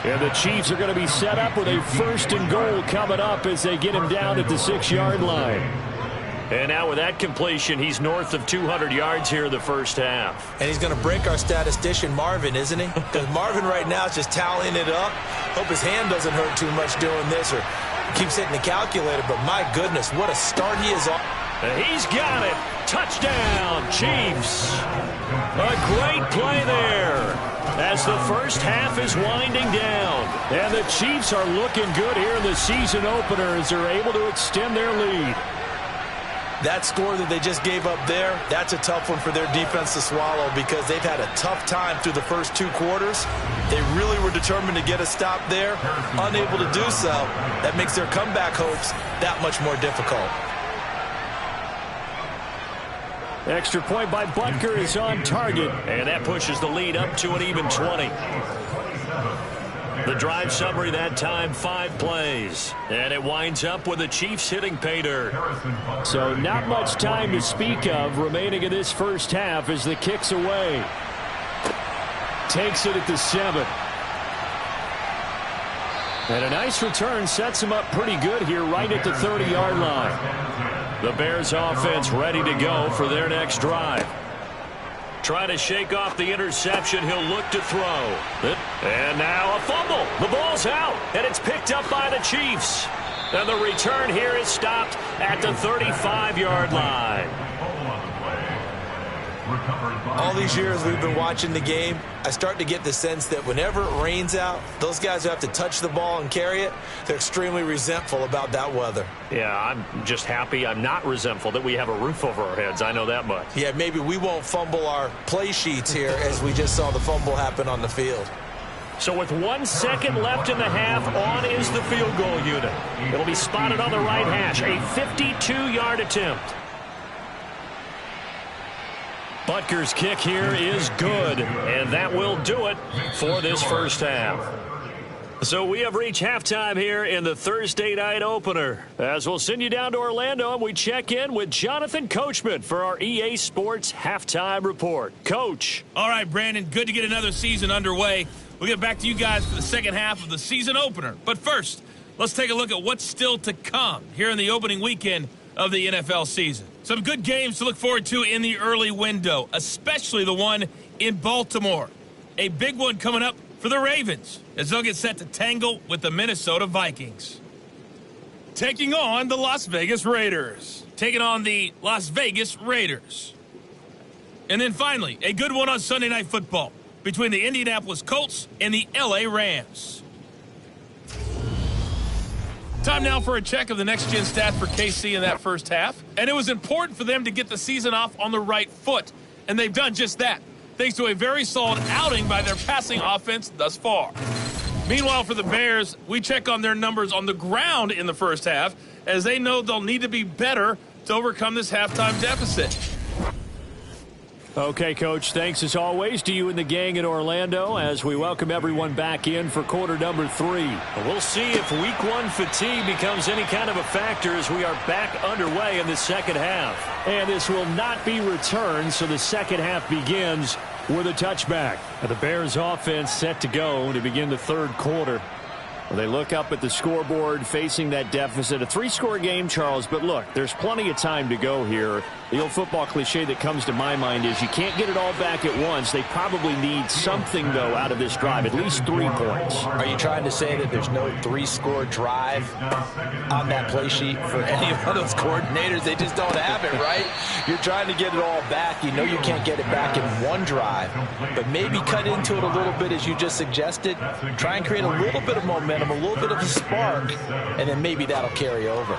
And the Chiefs are going to be set up with a 1st and goal coming up as they get him down at the 6-yard line. And now with that completion, he's north of 200 yards here in the first half. And he's going to break our statistician, Marvin, isn't he? Because Marvin right now is just tallying it up. Hope his hand doesn't hurt too much doing this or keeps hitting the calculator. But my goodness, what a start he is on. And he's got it. Touchdown, Chiefs. A great play there as the first half is winding down. And the Chiefs are looking good here in the season opener as they're able to extend their lead. That score that they just gave up there, that's a tough one for their defense to swallow because they've had a tough time through the first 2 quarters. They really were determined to get a stop there, unable to do so. That makes their comeback hopes that much more difficult. Extra point by Butker is on target. And that pushes the lead up to an even 20. The drive summary that time, 5 plays. And it winds up with the Chiefs hitting pay dirt. So not much time to speak of remaining in this first half as the kick's away. Takes it at the 7. And a nice return sets him up pretty good here right at the 30-yard line. The Bears offense ready to go for their next drive. Trying to shake off the interception. He'll look to throw. And now a fumble. The ball's out, and it's picked up by the Chiefs. And the return here is stopped at the 35-yard line. All these years we've been watching the game, I start to get the sense that whenever it rains out, those guys who have to touch the ball and carry it, they're extremely resentful about that weather. Yeah, I'm just happy I'm not resentful that we have a roof over our heads. I know that much. Yeah, maybe we won't fumble our play sheets here as we just saw the fumble happen on the field. So with 1 second left in the half, on is the field goal unit. It'll be spotted on the right hash, a 52-yard attempt. Butker's kick here is good, and that will do it for this first half. So we have reached halftime here in the Thursday night opener. As we'll send you down to Orlando, and we check in with Jonathan Coachman for our EA Sports Halftime Report. Coach. All right, Brandon, good to get another season underway. We'll get back to you guys for the second half of the season opener. But first, let's take a look at what's still to come here in the opening weekend of the NFL season. Some good games to look forward to in the early window, especially the one in Baltimore. A big one coming up for the Ravens as they'll get set to tangle with the Minnesota Vikings. Taking on the Las Vegas Raiders. Taking on the Las Vegas Raiders. And then finally, a good one on Sunday Night Football between the Indianapolis Colts and the LA Rams. Time now for a check of the next-gen stats for KC in that first half. And it was important for them to get the season off on the right foot. And they've done just that, thanks to a very solid outing by their passing offense thus far. Meanwhile, for the Bears, we check on their numbers on the ground in the first half, as they know they'll need to be better to overcome this halftime deficit. Okay, Coach, thanks as always to you and the gang in Orlando as we welcome everyone back in for quarter number 3. We'll see if week 1 fatigue becomes any kind of a factor as we are back underway in the second half. And this will not be returned, so the second half begins with a touchback. The Bears offense set to go to begin the third quarter. Well, they look up at the scoreboard facing that deficit. A 3-score game, Charles, but look, there's plenty of time to go here. The old football cliche that comes to my mind is you can't get it all back at once. They probably need something, though, out of this drive, at least 3 points. Are you trying to say that there's no 3-score drive on that play sheet for any of those coordinators? They just don't have it, right? You're trying to get it all back. You know you can't get it back in one drive, but maybe cut into it a little bit as you just suggested. Try and create a little bit of momentum, a little bit of a spark, and then maybe that'll carry over.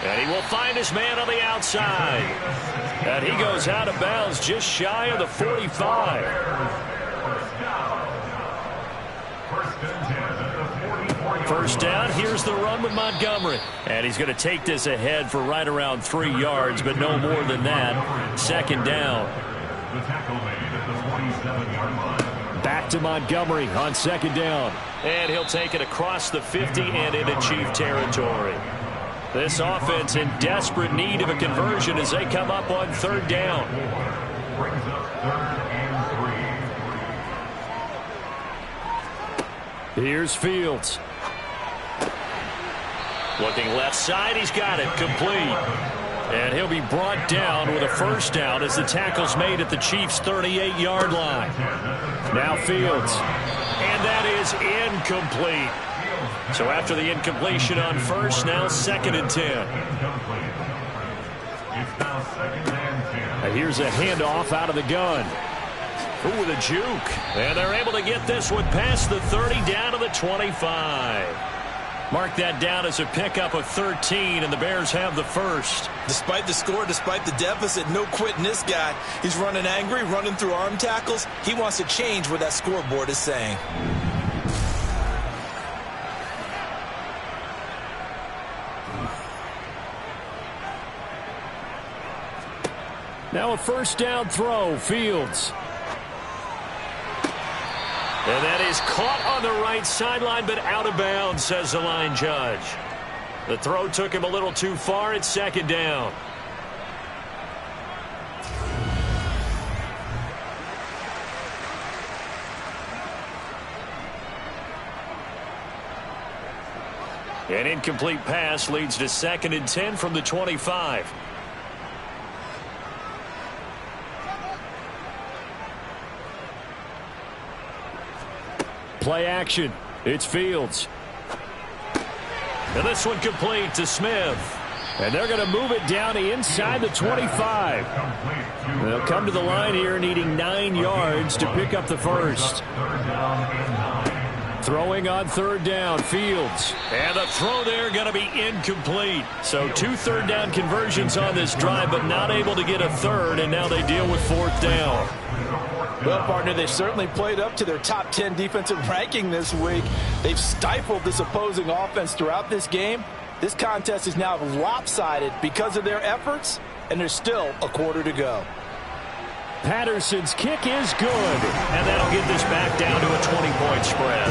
And he will find his man on the outside. And he goes out of bounds just shy of the 45. First down, here's the run with Montgomery. And he's going to take this ahead for right around 3 yards, but no more than that. Second down. Back to Montgomery on second down. And he'll take it across the 50 and into Chief territory. This offense in desperate need of a conversion as they come up on third down. Here's Fields. Looking left side, he's got it, complete. And he'll be brought down with a first down as the tackle's made at the Chiefs' 38-yard line. Now Fields. And that is incomplete. So after the incompletion on first, now second and 10. And here's a handoff out of the gun. Ooh, with a juke. And they're able to get this one past the 30 down to the 25. Mark that down as a pickup of 13, and the Bears have the first. Despite the score, despite the deficit, no quitting this guy. He's running angry, running through arm tackles. He wants to change what that scoreboard is saying. Now a first down throw, Fields. And that is caught on the right sideline, but out of bounds, says the line judge. The throw took him a little too far. It's second down. An incomplete pass leads to 2nd and 10 from the 25. Play action. It's Fields. And this one complete to Smith. And they're going to move it down inside the 25. They'll come to the line here needing 9 yards to pick up the first. Throwing on 3rd down, Fields. And the throw there going to be incomplete. So 2 third down conversions on this drive, but not able to get a third, and now they deal with 4th down. Well, partner, they've certainly played up to their top 10 defensive ranking this week. They've stifled this opposing offense throughout this game. This contest is now lopsided because of their efforts, and there's still a quarter to go. Patterson's kick is good. And that'll get this back down to a 20-point spread.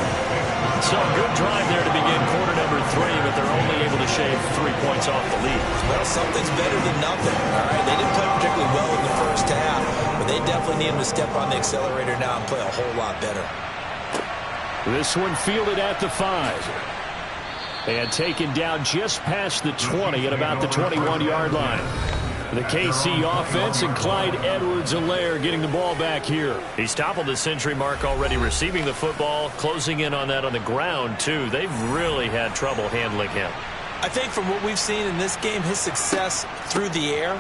So good drive there to begin quarter number 3, but they're only able to shave 3 points off the lead. Well, something's better than nothing. All right, they didn't play particularly well in the first half, but they definitely need them to step on the accelerator now and play a whole lot better. This one fielded at the 5. And taken down just past the 20 at about the 21-yard line. The KC offense and Clyde Edwards-Helaire getting the ball back here. He's toppled the century mark already receiving the football, closing in on that on the ground, too. They've really had trouble handling him. I think from what we've seen in this game, his success through the air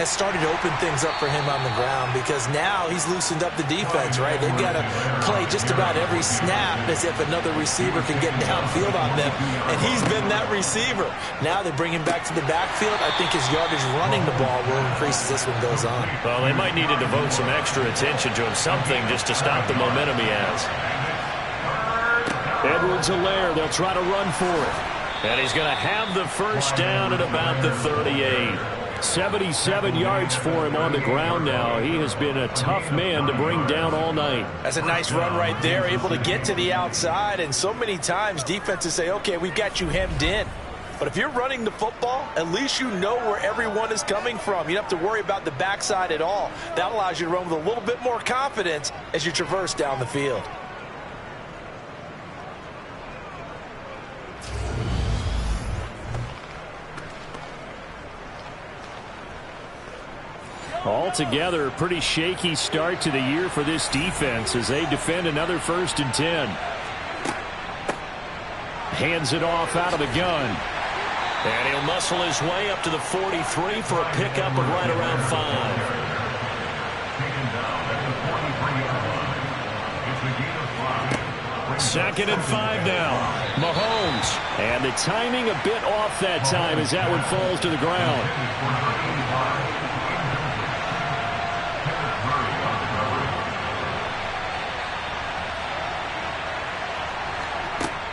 has started to open things up for him on the ground because now he's loosened up the defense, right? They've got to play just about every snap as if another receiver can get downfield on them, and he's been that receiver. Now they bring him back to the backfield. I think his yardage running the ball will increase as this one goes on. Well, they might need to devote some extra attention to him, something just to stop the momentum he has. Edwards-Helaire, they'll try to run for it. And he's going to have the first down at about the 38. 77 yards for him on the ground now. He has been a tough man to bring down all night. That's a nice run right there, able to get to the outside. And so many times defenses say, okay, we've got you hemmed in. But if you're running the football, at least you know where everyone is coming from. You don't have to worry about the backside at all. That allows you to run with a little bit more confidence as you traverse down the field. Altogether, a pretty shaky start to the year for this defense as they defend another 1st and 10. Hands it off out of the gun. And he'll muscle his way up to the 43 for a pickup of right around 5. Second and 5 now. Mahomes. And the timing a bit off that time as that one falls to the ground.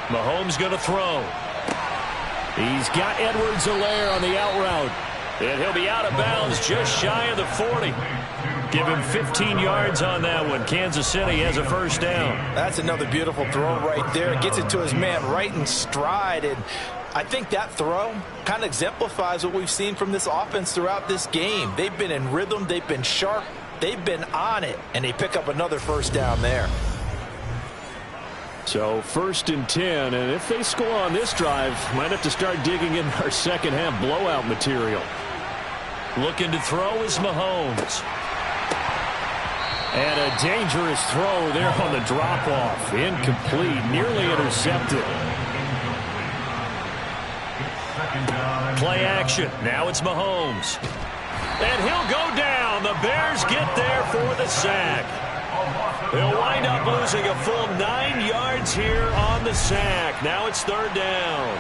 Mahomes going to throw. He's got Edwards-Helaire on the out route. And he'll be out of bounds just shy of the 40. Give him 15 yards on that one. Kansas City has a first down. That's another beautiful throw right there. Gets it to his man right in stride. And I think that throw kind of exemplifies what we've seen from this offense throughout this game. They've been in rhythm. They've been sharp. They've been on it. And they pick up another first down there. So 1st and 10, and if they score on this drive, might have to start digging in our second half blowout material. Looking to throw is Mahomes. And a dangerous throw there on the drop-off. Incomplete, nearly intercepted. Play action. Now it's Mahomes. And he'll go down. The Bears get there for the sack. They'll wind up losing a full 9 yards here on the sack. Now it's 3rd down.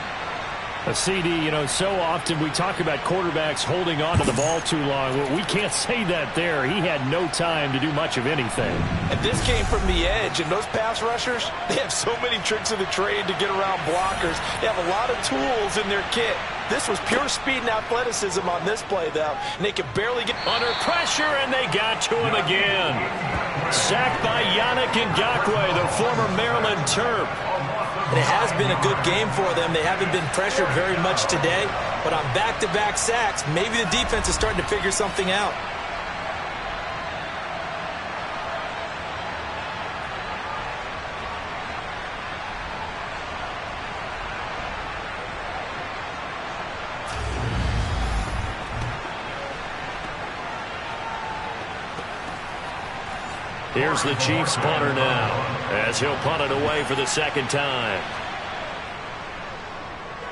A CD, you know, so often we talk about quarterbacks holding on to the ball too long. Well, we can't say that there. He had no time to do much of anything. And this came from the edge, and those pass rushers, they have so many tricks of the trade to get around blockers. They have a lot of tools in their kit. This was pure speed and athleticism on this play, though, and they could barely get under pressure, and they got to him again. Sacked by Yannick Ngakoue, the former Maryland Terp. And it has been a good game for them. They haven't been pressured very much today, but on back-to-back sacks, maybe the defense is starting to figure something out. Here's the Chiefs punter now, as he'll punt it away for the second time.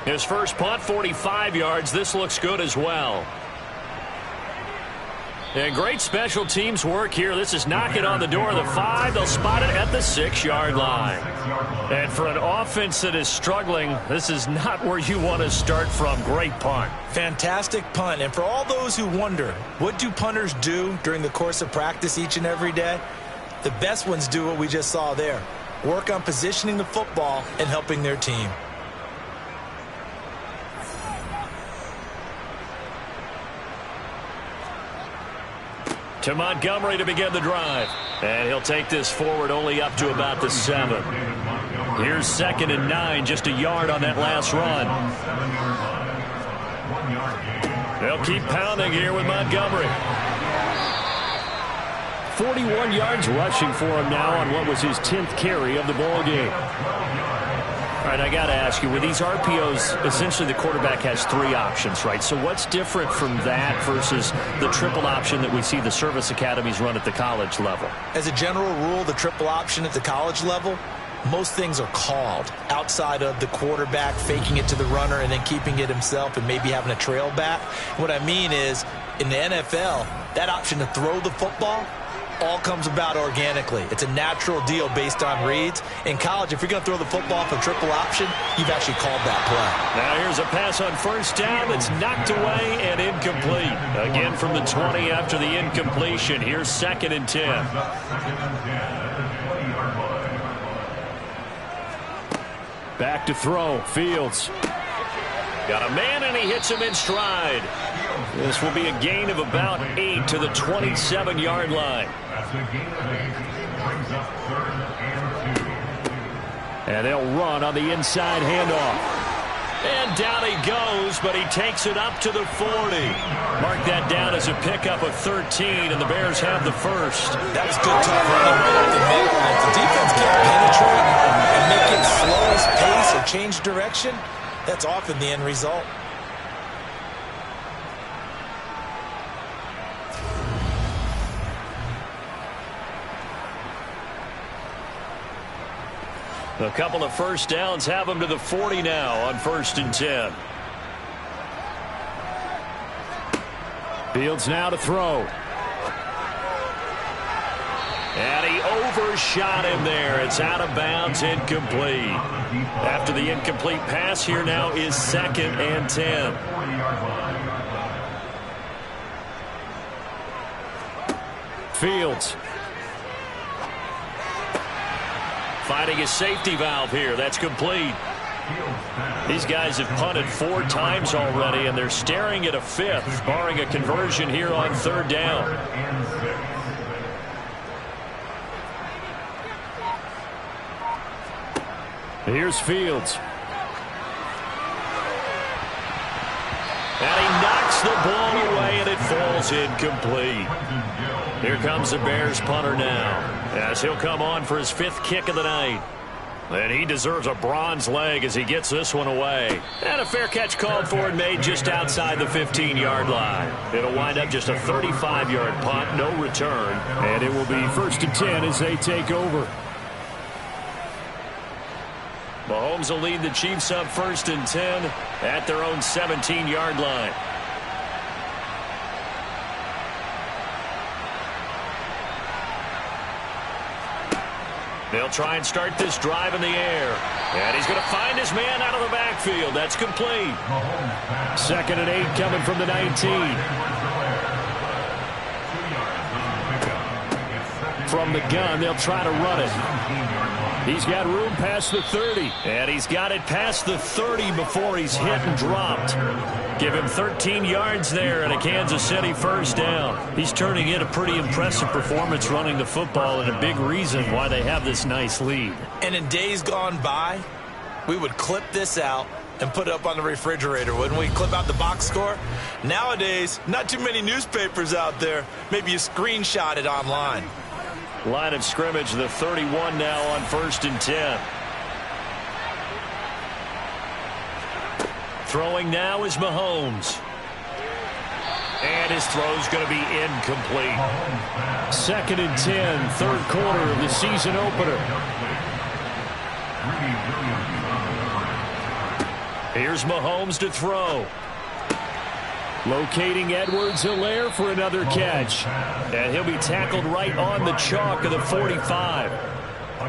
His first punt, 45 yards. This looks good as well. And great special teams work here. This is knocking on the door of the 5. They'll spot it at the 6-yard line. And for an offense that is struggling, this is not where you want to start from. Great punt. Fantastic punt. And for all those who wonder, what do punters do during the course of practice each and every day? The best ones do what we just saw there. Work on positioning the football and helping their team. To Montgomery to begin the drive. And he'll take this forward only up to about the 7. Here's 2nd and 9, just a yard on that last run. They'll keep pounding here with Montgomery. 41 yards rushing for him now on what was his 10th carry of the ball game. All right, I got to ask you, with these RPOs, essentially the quarterback has 3 options, right? So what's different from that versus the triple option that we see the service academies run at the college level? As a general rule, the triple option at the college level, most things are called outside of the quarterback faking it to the runner and then keeping it himself and maybe having a trail back. What I mean is, in the NFL, that option to throw the football all comes about organically. It's a natural deal based on reads. In college, if you're going to throw the football for triple option, you've actually called that play. Now here's a pass on first down that's knocked away and incomplete. Again from the 20 after the incompletion. Here's 2nd and 10. Back to throw. Fields. Got a man, and he hits him in stride. This will be a gain of about 8 to the 27-yard line. And they'll run on the inside handoff. And down he goes, but he takes it up to the 40. Mark that down as a pickup of 13, and the Bears have the first. That was good tough running right up the middle. And if the defense can't penetrate and make it slow his pace or change direction, that's often the end result. A couple of first downs have them to the 40 now on 1st and 10. Fields now to throw. And he overshot him there. It's out of bounds, incomplete. After the incomplete pass, here now is 2nd and 10. Fields. Finding his safety valve here. That's complete. These guys have punted 4 times already, and they're staring at a 5th, barring a conversion here on 3rd down. Here's Fields. And he knocks the ball away, and it falls incomplete. Here comes the Bears punter now, as he'll come on for his 5th kick of the night. And he deserves a bronze leg as he gets this one away. And a fair catch called for and made just outside the 15-yard line. It'll wind up just a 35-yard punt, no return. And it will be 1st and 10 as they take over. Mahomes will lead the Chiefs up 1st and 10 at their own 17-yard line. They'll try and start this drive in the air. And he's going to find his man out of the backfield. That's complete. 2nd and 8 coming from the 19. From the gun, they'll try to run it. He's got room past the 30. And he's got it past the 30 before he's hit and dropped. Give him 13 yards there and a Kansas City 1st down. He's turning in a pretty impressive performance running the football, and a big reason why they have this nice lead. And in days gone by, we would clip this out and put it up on the refrigerator, wouldn't we? Clip out the box score. Nowadays, not too many newspapers out there. Maybe you screenshot it online. Line of scrimmage, the 31 now on 1st and 10. Throwing now is Mahomes. And his throw's going to be incomplete. 2nd and 10, third quarter of the season opener. Here's Mahomes to throw. Locating Edwards-Helaire for another catch. And he'll be tackled right on the chalk of the 45.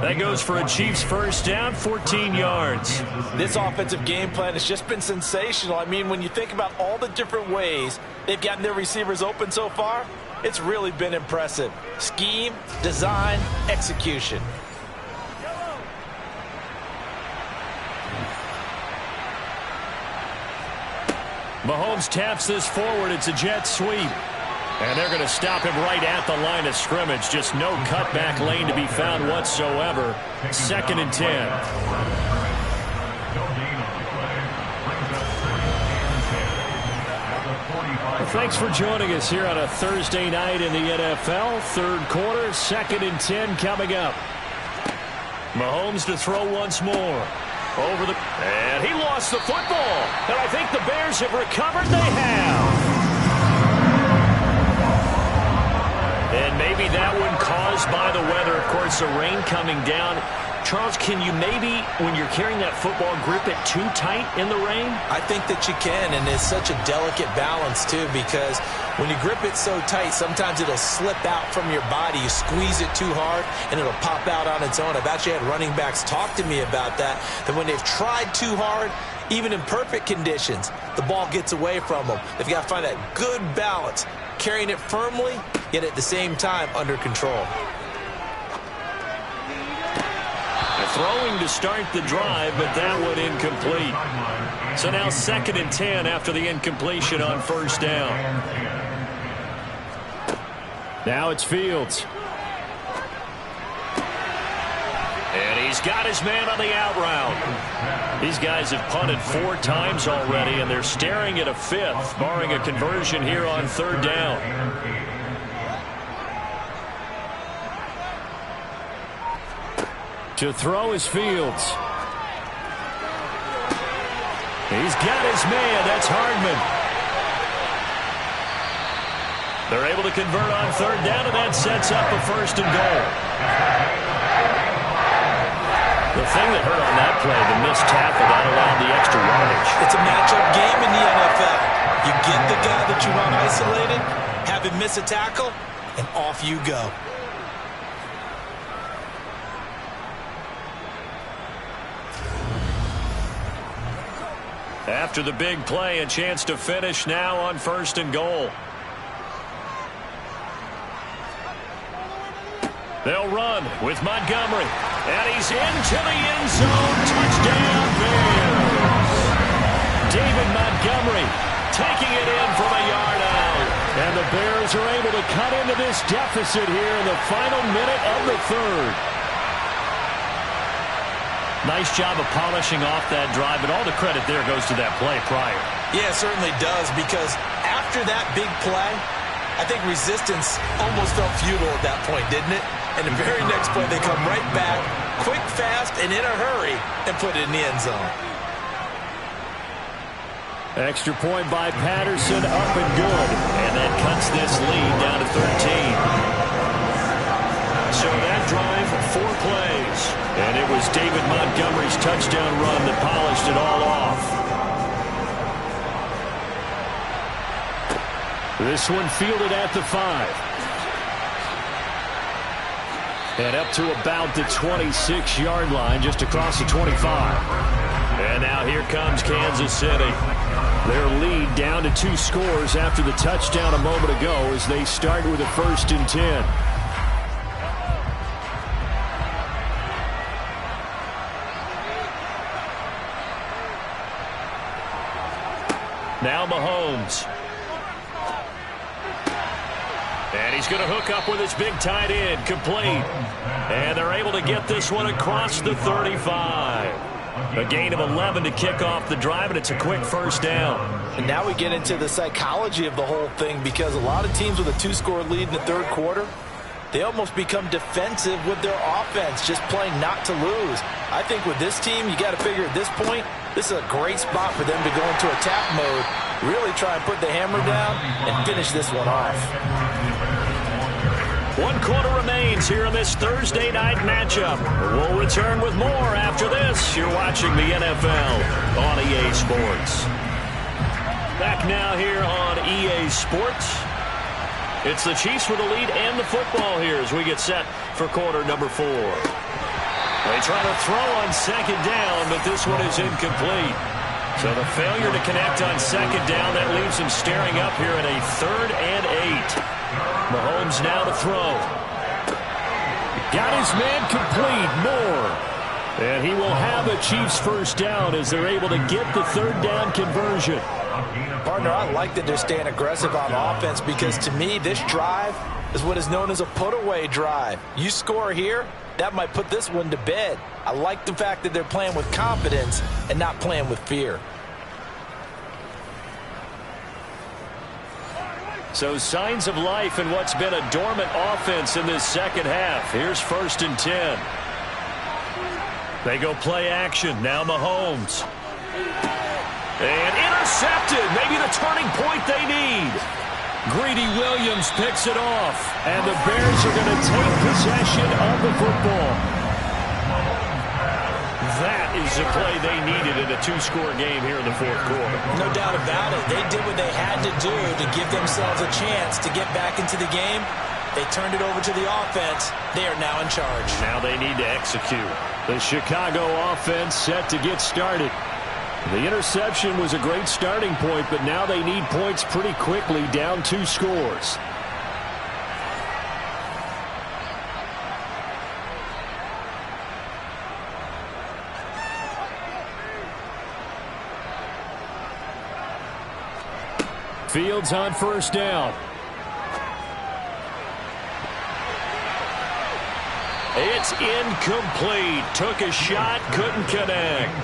That goes for a Chiefs first down, 14 yards. This offensive game plan has just been sensational. I mean, when you think about all the different ways they've gotten their receivers open so far, it's really been impressive. Scheme, design, execution. Mahomes taps this forward. It's a jet sweep. And they're going to stop him right at the line of scrimmage. Just no cutback lane to be found whatsoever. 2nd and 10. Well, thanks for joining us here on a Thursday night in the NFL. Third quarter, 2nd and 10 coming up. Mahomes to throw once more. And he lost the football. And I think the Bears have recovered. They have. And maybe that one caused by the weather. Of course, the rain coming down. Charles, can you maybe, when you're carrying that football, grip it too tight in the rain? I think that you can, and it's such a delicate balance, too, because when you grip it so tight, sometimes it'll slip out from your body. You squeeze it too hard, and it'll pop out on its own. I've actually had running backs talk to me about that when they've tried too hard, even in perfect conditions, the ball gets away from them. They've got to find that good balance, carrying it firmly, yet at the same time under control. Throwing to start the drive, but that one incomplete. So now 2nd and 10 after the incompletion on first down. Now it's Fields. And he's got his man on the out route. These guys have punted 4 times already, and they're staring at a 5th, barring a conversion here on 3rd down. To throw is Fields. He's got his man. That's Hardman. They're able to convert on 3rd down, and that sets up a 1st and goal. The thing that hurt on that play, the missed tackle, that allowed the extra yardage. It's a matchup game in the NFL. You get the guy that you want isolated, have him miss a tackle, and off you go. After the big play, a chance to finish now on 1st and goal. They'll run with Montgomery. And he's into the end zone. Touchdown, Bears. David Montgomery taking it in from a yard out. And the Bears are able to cut into this deficit here in the final minute of the 3rd. Nice job of polishing off that drive, but all the credit there goes to that play prior. Yeah, it certainly does, because after that big play, I think resistance almost felt futile at that point, didn't it? And the very next play, they come right back, quick, fast, and in a hurry, and put it in the end zone. Extra point by Patterson, up and good. And that cuts this lead down to 13. So that drive, 4 plays. And it was David Montgomery's touchdown run that polished it all off. This one fielded at the 5. And up to about the 26-yard line, just across the 25. And now here comes Kansas City. Their lead down to 2 scores after the touchdown a moment ago as they start with a 1st and 10. Now Mahomes. And he's going to hook up with his big tight end, complete. And they're able to get this one across the 35. A gain of 11 to kick off the drive, and it's a quick 1st down. And now we get into the psychology of the whole thing, because a lot of teams with a 2-score lead in the 3rd quarter, They almost become defensive with their offense, just playing not to lose. I think with this team, you got to figure at this point, this is a great spot for them to go into attack mode, really try and put the hammer down and finish this one off. 1 quarter remains here in this Thursday night matchup. We'll return with more after this. You're watching the NFL on EA Sports. Back now here on EA Sports. It's the Chiefs with the lead and the football here as we get set for quarter number 4. They try to throw on second down, but this one is incomplete. So the failure to connect on second down, that leaves him staring up here at a 3rd and 8. Mahomes now to throw. Got his man complete, Moore. And he will have a Chiefs first down as they're able to get the 3rd down conversion. Partner, I like that they're staying aggressive on offense because to me, this drive is what is known as a put-away drive. You score here, that might put this one to bed. I like the fact that they're playing with confidence and not playing with fear. So signs of life in what's been a dormant offense in this second half. Here's 1st and 10. They go play action. Now Mahomes. And intercepted. Maybe the turning point they need. Greedy Williams picks it off. And the Bears are going to take possession of the football. That is the play they needed in a 2-score game here in the 4th quarter. No doubt about it. They did what they had to do to give themselves a chance to get back into the game. They turned it over to the offense. They are now in charge. Now they need to execute. The Chicago offense set to get started. The interception was a great starting point, but now they need points pretty quickly, down 2 scores. Fields on 1st down. It's incomplete. Took a shot, couldn't connect.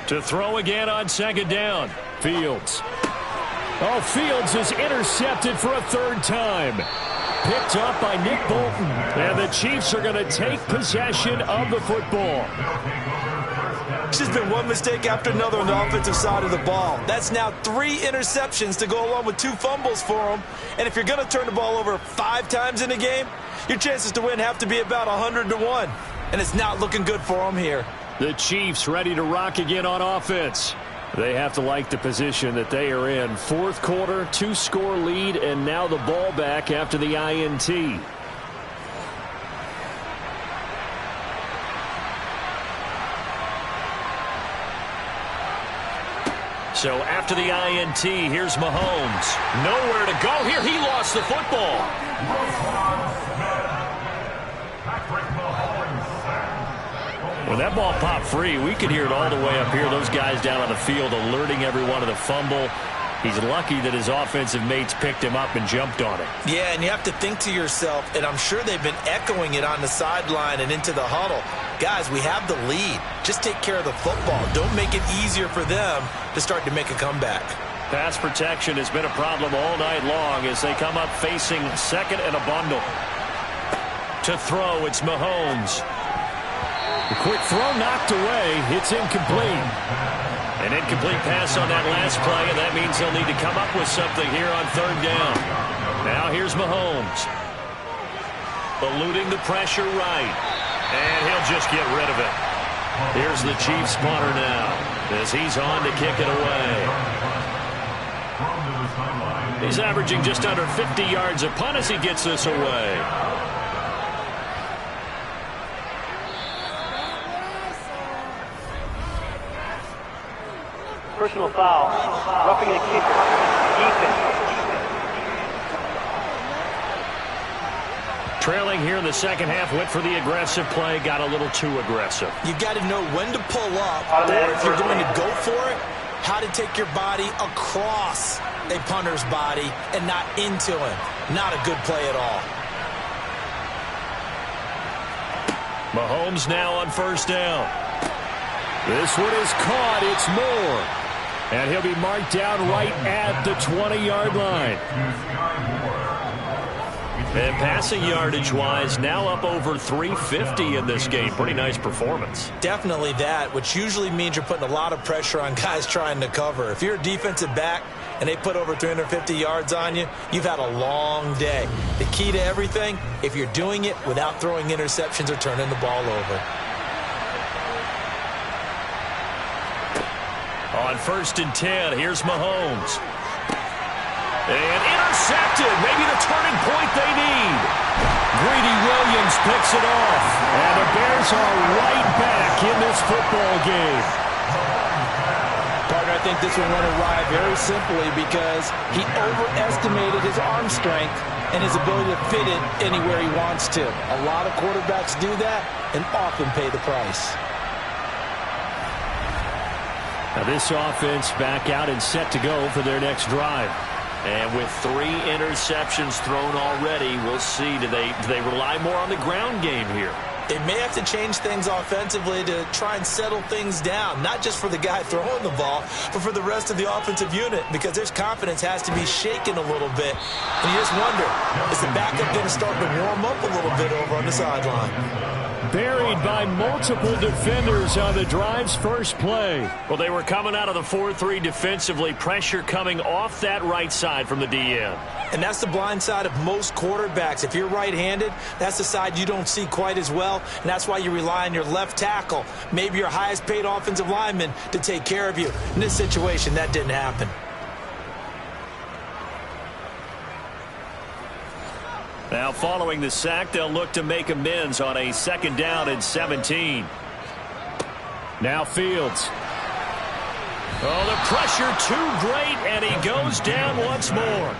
To throw again on 2nd down. Fields. Oh, Fields is intercepted for a 3rd time. Picked up by Nick Bolton. And the Chiefs are going to take possession of the football. It's just been one mistake after another on the offensive side of the ball. That's now 3 interceptions to go along with 2 fumbles for them. And if you're going to turn the ball over 5 times in a game, your chances to win have to be about 100-1. And it's not looking good for them here. The Chiefs ready to rock again on offense. They have to like the position that they are in. 4th quarter, 2-score lead, and now the ball back after the INT. So after the INT, here's Mahomes. Nowhere to go here. He lost the football. When that ball popped free, we could hear it all the way up here. Those guys down on the field alerting everyone of the fumble. He's lucky that his offensive mates picked him up and jumped on it. Yeah, and you have to think to yourself, and I'm sure they've been echoing it on the sideline and into the huddle. Guys, we have the lead. Just take care of the football. Don't make it easier for them to start to make a comeback. Pass protection has been a problem all night long as they come up facing 2nd and a bundle. To throw, it's Mahomes. The quick throw knocked away. It's incomplete. An incomplete pass on that last play, and that means they'll need to come up with something here on 3rd down. Now here's Mahomes. Eluding the pressure right. And he'll just get rid of it. Here's the Chiefs punter now as he's on to kick it away. He's averaging just under 50 yards a punt as he gets this away. Personal foul. Roughing the kicker. Defense. Trailing here in the second half, went for the aggressive play, got a little too aggressive. You got to know when to pull up, or if you're going to go for it, how to take your body across a punter's body and not into him. Not a good play at all. Mahomes now on 1st down. This one is caught. It's Moore. And he'll be marked down right at the 20-yard line. And passing yardage-wise, now up over 350 in this game. Pretty nice performance. Definitely that, which usually means you're putting a lot of pressure on guys trying to cover. If you're a defensive back and they put over 350 yards on you, you've had a long day. The key to everything, if you're doing it without throwing interceptions or turning the ball over. On 1st and 10, here's Mahomes. And intercepted. Maybe the turning point they need. Greedy Williams picks it off. And the Bears are right back in this football game. Partner, I think this one went awry very simply because he overestimated his arm strength and his ability to fit it anywhere he wants to. A lot of quarterbacks do that and often pay the price. Now this offense back out and set to go for their next drive. And with 3 interceptions thrown already, we'll see. Do they rely more on the ground game here? They may have to change things offensively to try and settle things down, not just for the guy throwing the ball, but for the rest of the offensive unit, because their confidence has to be shaken a little bit. And you just wonder, is the backup going to start to warm up a little bit over on the sideline? Buried by multiple defenders on the drive's first play. Well, they were coming out of the 4-3 defensively. Pressure coming off that right side from the DN. And that's the blind side of most quarterbacks. If you're right-handed, that's the side you don't see quite as well. And that's why you rely on your left tackle, maybe your highest-paid offensive lineman, to take care of you. In this situation, that didn't happen. Now, following the sack, they'll look to make amends on a 2nd down and 17. Now Fields. Oh, the pressure too great, and he goes down once more.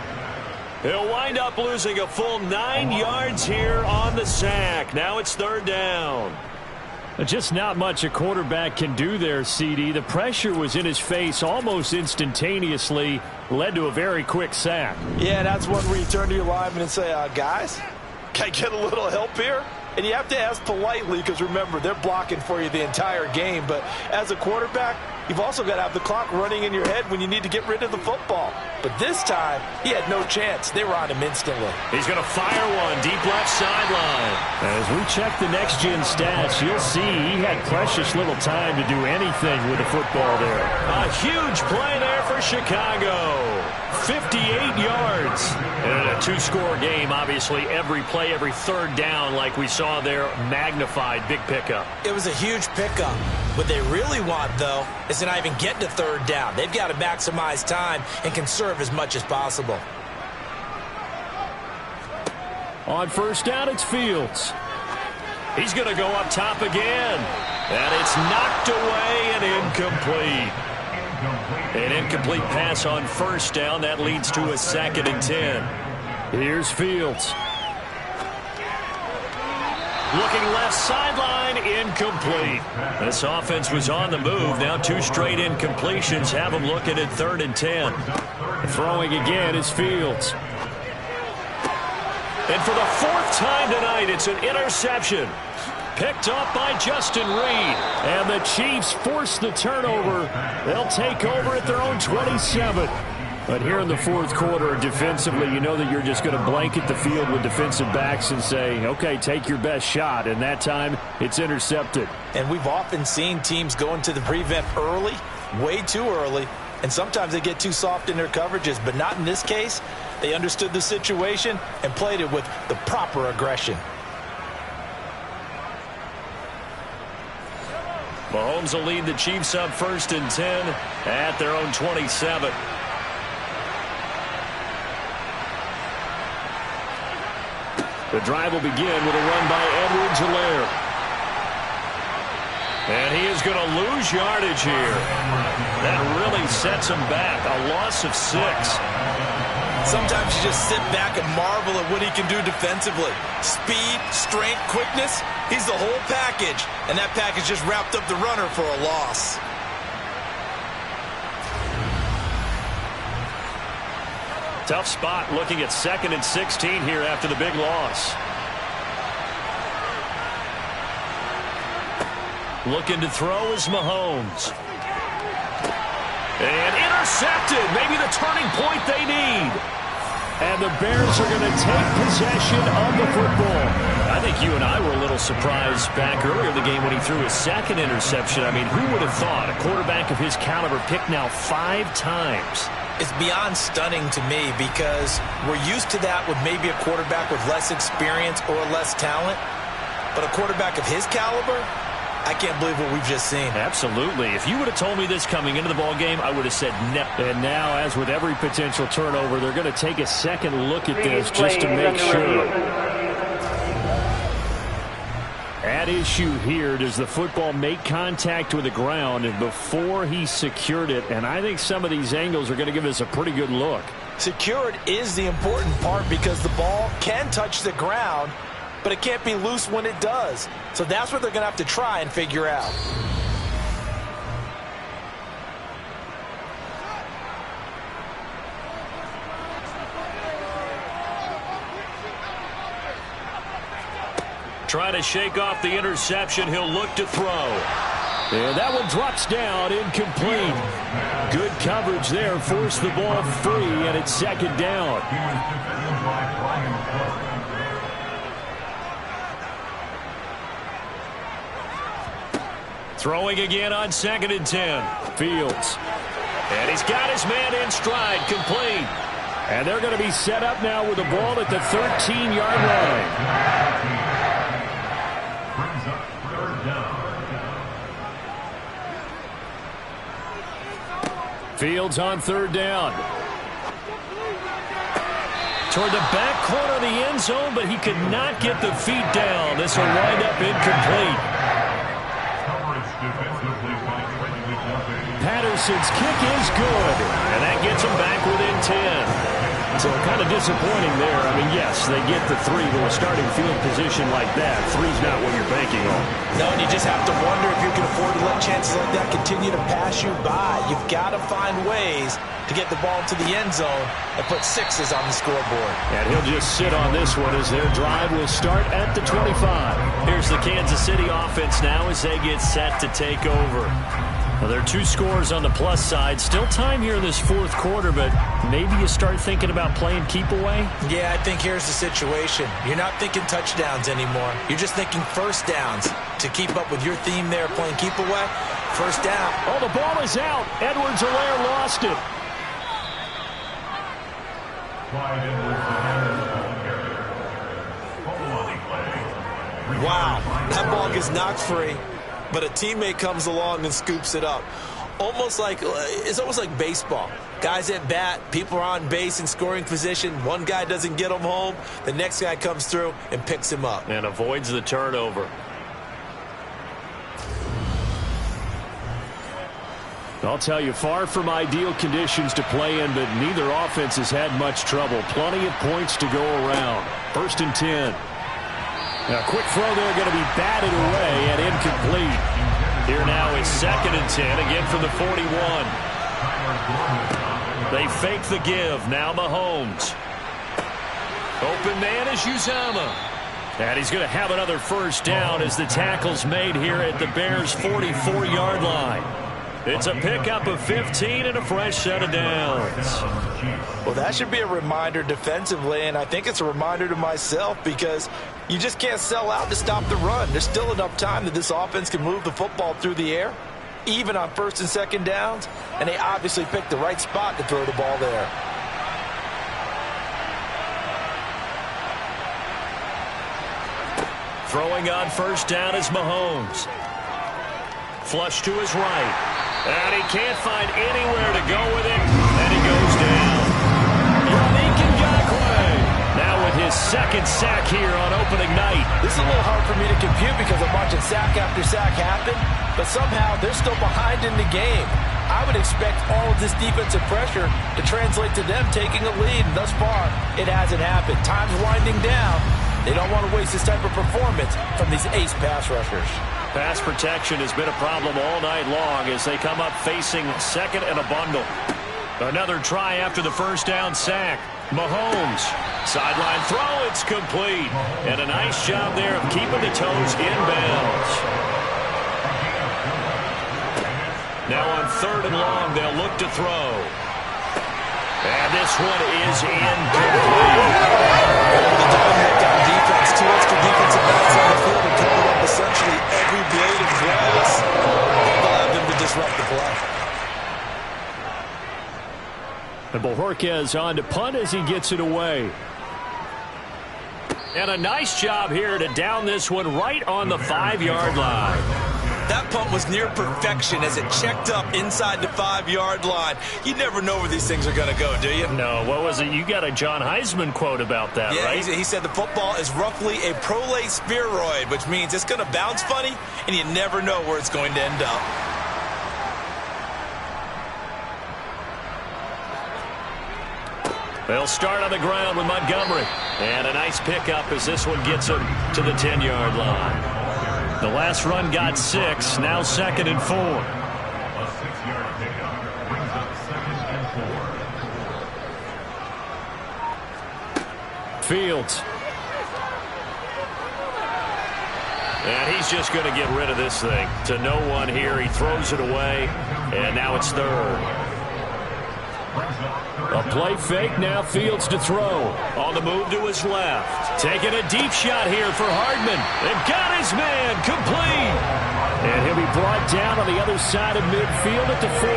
He'll wind up losing a full 9 yards here on the sack. Now it's 3rd down. Just not much a quarterback can do there, CD. The pressure was in his face almost instantaneously, led to a very quick sack. Yeah, that's one where you turn to your lineman and say, guys, can I get a little help here? And you have to ask politely because, remember, they're blocking for you the entire game. But as a quarterback, you've also got to have the clock running in your head when you need to get rid of the football. But this time, he had no chance. They were on him instantly. He's going to fire one deep left sideline. As we check the next-gen stats, you'll see he had precious little time to do anything with the football there. A huge play there for Chicago. 58 yards. And a 2-score game, obviously, every play, every 3rd down, like we saw there, magnified, big pickup. It was a huge pickup. What they really want, though, is to not even get to 3rd down. They've got to maximize time and conserve as much as possible. On 1st down, it's Fields. He's going to go up top again. And it's knocked away and incomplete. An incomplete pass on 1st down. That leads to a 2nd and 10. Here's Fields. Looking left sideline, incomplete. This offense was on the move. Now 2 straight incompletions have them looking at 3rd and 10. Throwing again is Fields. And for the 4th time tonight, it's an interception. Picked up by Justin Reed. And the Chiefs force the turnover. They'll take over at their own 27. But here in the 4th quarter, defensively, you know that you're just going to blanket the field with defensive backs and say, okay, take your best shot. And that time, it's intercepted. And we've often seen teams go into the prevent early, way too early, and sometimes they get too soft in their coverages. But not in this case. They understood the situation and played it with the proper aggression. Mahomes will lead the Chiefs up 1st and 10 at their own 27. The drive will begin with a run by Edwards-Helaire. And he is going to lose yardage here. That really sets him back. A loss of 6. Sometimes you just sit back and marvel at what he can do defensively. Speed, strength, quickness. He's the whole package. And that package just wrapped up the runner for a loss. Tough spot looking at 2nd and 16 here after the big loss. Looking to throw is Mahomes. And intercepted. Maybe the turning point they need. And the Bears are going to take possession of the football. I think you and I were a little surprised back earlier in the game when he threw his second interception. I mean, who would have thought a quarterback of his caliber picked now 5 times? It's beyond stunning to me because we're used to that with maybe a quarterback with less experience or less talent. But a quarterback of his caliber, I can't believe what we've just seen. Absolutely. If you would have told me this coming into the ballgame, I would have said no. And now, as with every potential turnover, they're going to take a second look at this just to make sure. At issue here, does the football make contact with the ground before he secured it? And I think some of these angles are going to give us a pretty good look. Secured is the important part because the ball can touch the ground, but it can't be loose when it does. So that's what they're going to have to try and figure out. Trying to shake off the interception. He'll look to throw. And that one drops down, incomplete. Good coverage there, forced the ball free, and it's second down. Throwing again on 2nd and 10. Fields. And he's got his man in stride, complete. And they're going to be set up now with the ball at the 13-yard line. Fields on 3rd down. Toward the back corner of the end zone, but he could not get the feet down. This will wind up incomplete. Patterson's kick is good. And that gets him back within 10. So kind of disappointing there. I mean, yes, they get the 3, but a starting field position like that, 3's not what you're banking on. No, and you just have to wonder if you can afford to let chances like that continue to pass you by. You've got to find ways to get the ball into the end zone and put 6s on the scoreboard. And he'll just sit on this one as their drive will start at the 25. Here's the Kansas City offense now as they get set to take over. Well, there are 2 scores on the plus side. Still time here in this 4th quarter, but maybe you start thinking about playing keep away? Yeah, I think here's the situation. You're not thinking touchdowns anymore. You're just thinking first downs. To keep up with your theme there, playing keep away, first down. Oh, the ball is out. Edwards-Helaire lost it. Wow, that ball gets knocked free, but a teammate comes along and scoops it up. It's almost like baseball. Guys at bat, people are on base in scoring position. One guy doesn't get him home. The next guy comes through and picks him up. And avoids the turnover. I'll tell you, far from ideal conditions to play in, but neither offense has had much trouble. Plenty of points to go around. 1st and 10. Now, a quick throw there, going to be batted away and incomplete. Here now is 2nd and 10, again from the 41. They fake the give. Now Mahomes. Open man is Uzomah. And he's going to have another first down as the tackle's made here at the Bears' 44-yard line. It's a pickup of 15 and a fresh set of downs. Well, that should be a reminder defensively, and I think it's a reminder to myself because you just can't sell out to stop the run. There's still enough time that this offense can move the football through the air, even on 1st and 2nd downs, and they obviously picked the right spot to throw the ball there. Throwing on 1st down is Mahomes. Flush to his right. And he can't find anywhere to go with it. And he goes down. Yannick Ngakoue. Now with his 2nd sack here on opening night. This is a little hard for me to compute because I'm watching sack after sack happen. But somehow they're still behind in the game. I would expect all of this defensive pressure to translate to them taking a lead. And thus far, it hasn't happened. Time's winding down. They don't want to waste this type of performance from these ace pass rushers. Pass protection has been a problem all night long as they come up facing 2nd and a bundle. Another try after the 1st down sack. Mahomes. Sideline throw. It's complete. And a nice job there of keeping the toes in bounds. Now on 3rd and long, they'll look to throw. And this one is incomplete. The dynamic on defense, 2 extra defensive backs on the field and covered up essentially every blade of grass. That allowed them to disrupt the play. And Bojorquez on to punt as he gets it away. And a nice job here to down this one right on the 5-yard line. That punt was near perfection as it checked up inside the 5-yard line. You never know where these things are going to go, do you? No, what was it? You got a John Heisman quote about that, right? Yeah, he said the football is roughly a prolate spheroid, which means it's going to bounce funny, and you never know where it's going to end up. They'll start on the ground with Montgomery. And a nice pickup as this one gets him to the 10-yard line. The last run got 6, now 2nd and 4. A 6-yard pickup brings up 2nd and 4. Fields. And he's just going to get rid of this thing. To no one here. He throws it away. And now it's 3rd. A play fake, now Fields to throw. On the move to his left. Taking a deep shot here for Hardman. And got his man complete. And he'll be brought down on the other side of midfield at the 43.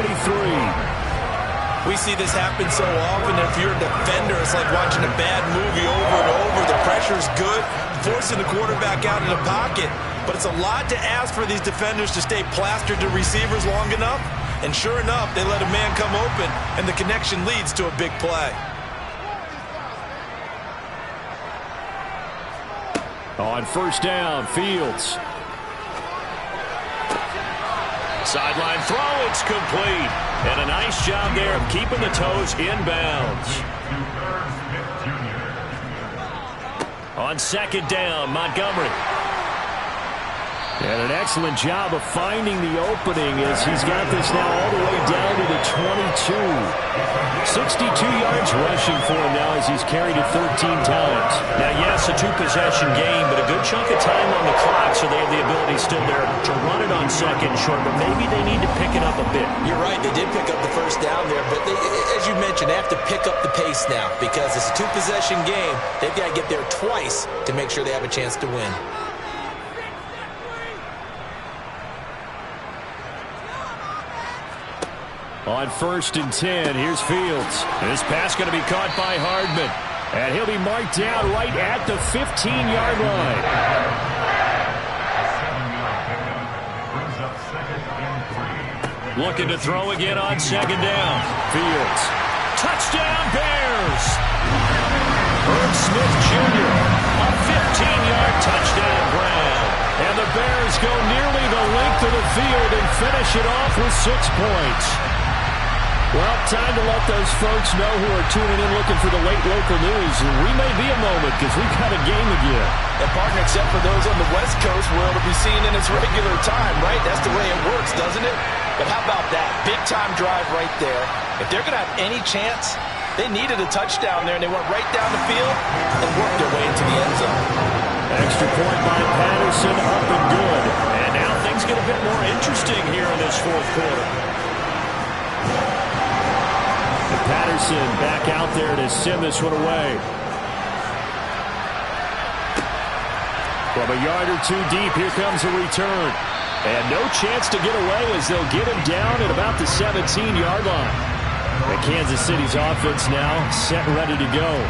We see this happen so often. If you're a defender, it's like watching a bad movie over and over. The pressure's good, forcing the quarterback out of the pocket. But it's a lot to ask for these defenders to stay plastered to receivers long enough. And sure enough, they let a man come open, and the connection leads to a big play. On 1st down, Fields. Sideline throw, it's complete. And a nice job there of keeping the toes inbounds. On 2nd down, Montgomery. And an excellent job of finding the opening as he's got this now all the way down to the 22. 62 yards rushing for him now as he's carried it 13 times. Now, yes, a 2-possession game, but a good chunk of time on the clock, so they have the ability still there to run it on 2nd and short, but maybe they need to pick it up a bit. You're right, they did pick up the 1st down there, but as you mentioned, they have to pick up the pace now because it's a 2-possession game. They've got to get there twice to make sure they have a chance to win. On 1st and 10, here's Fields. This pass going to be caught by Hardman. And he'll be marked down right at the 15-yard line. Looking to throw again on 2nd down. Fields. Touchdown, Bears! Herb Smith Jr., a 15-yard touchdown grab. And the Bears go nearly the length of the field and finish it off with 6 points. Well, time to let those folks know who are tuning in looking for the late local news. We may be a moment because we've got a game again. And partner, except for those on the West Coast, where it'll be seen in its regular time, right? That's the way it works, doesn't it? But how about that? Big-time drive right there. If they're going to have any chance, they needed a touchdown there, and they went right down the field and worked their way into the end zone. Extra point by Patterson, up and good. And now things get a bit more interesting here in this 4th quarter. And Patterson back out there to send this one away. From a yard or 2 deep, here comes a return. And no chance to get away as they'll get him down at about the 17-yard line. And Kansas City's offense now set and ready to go.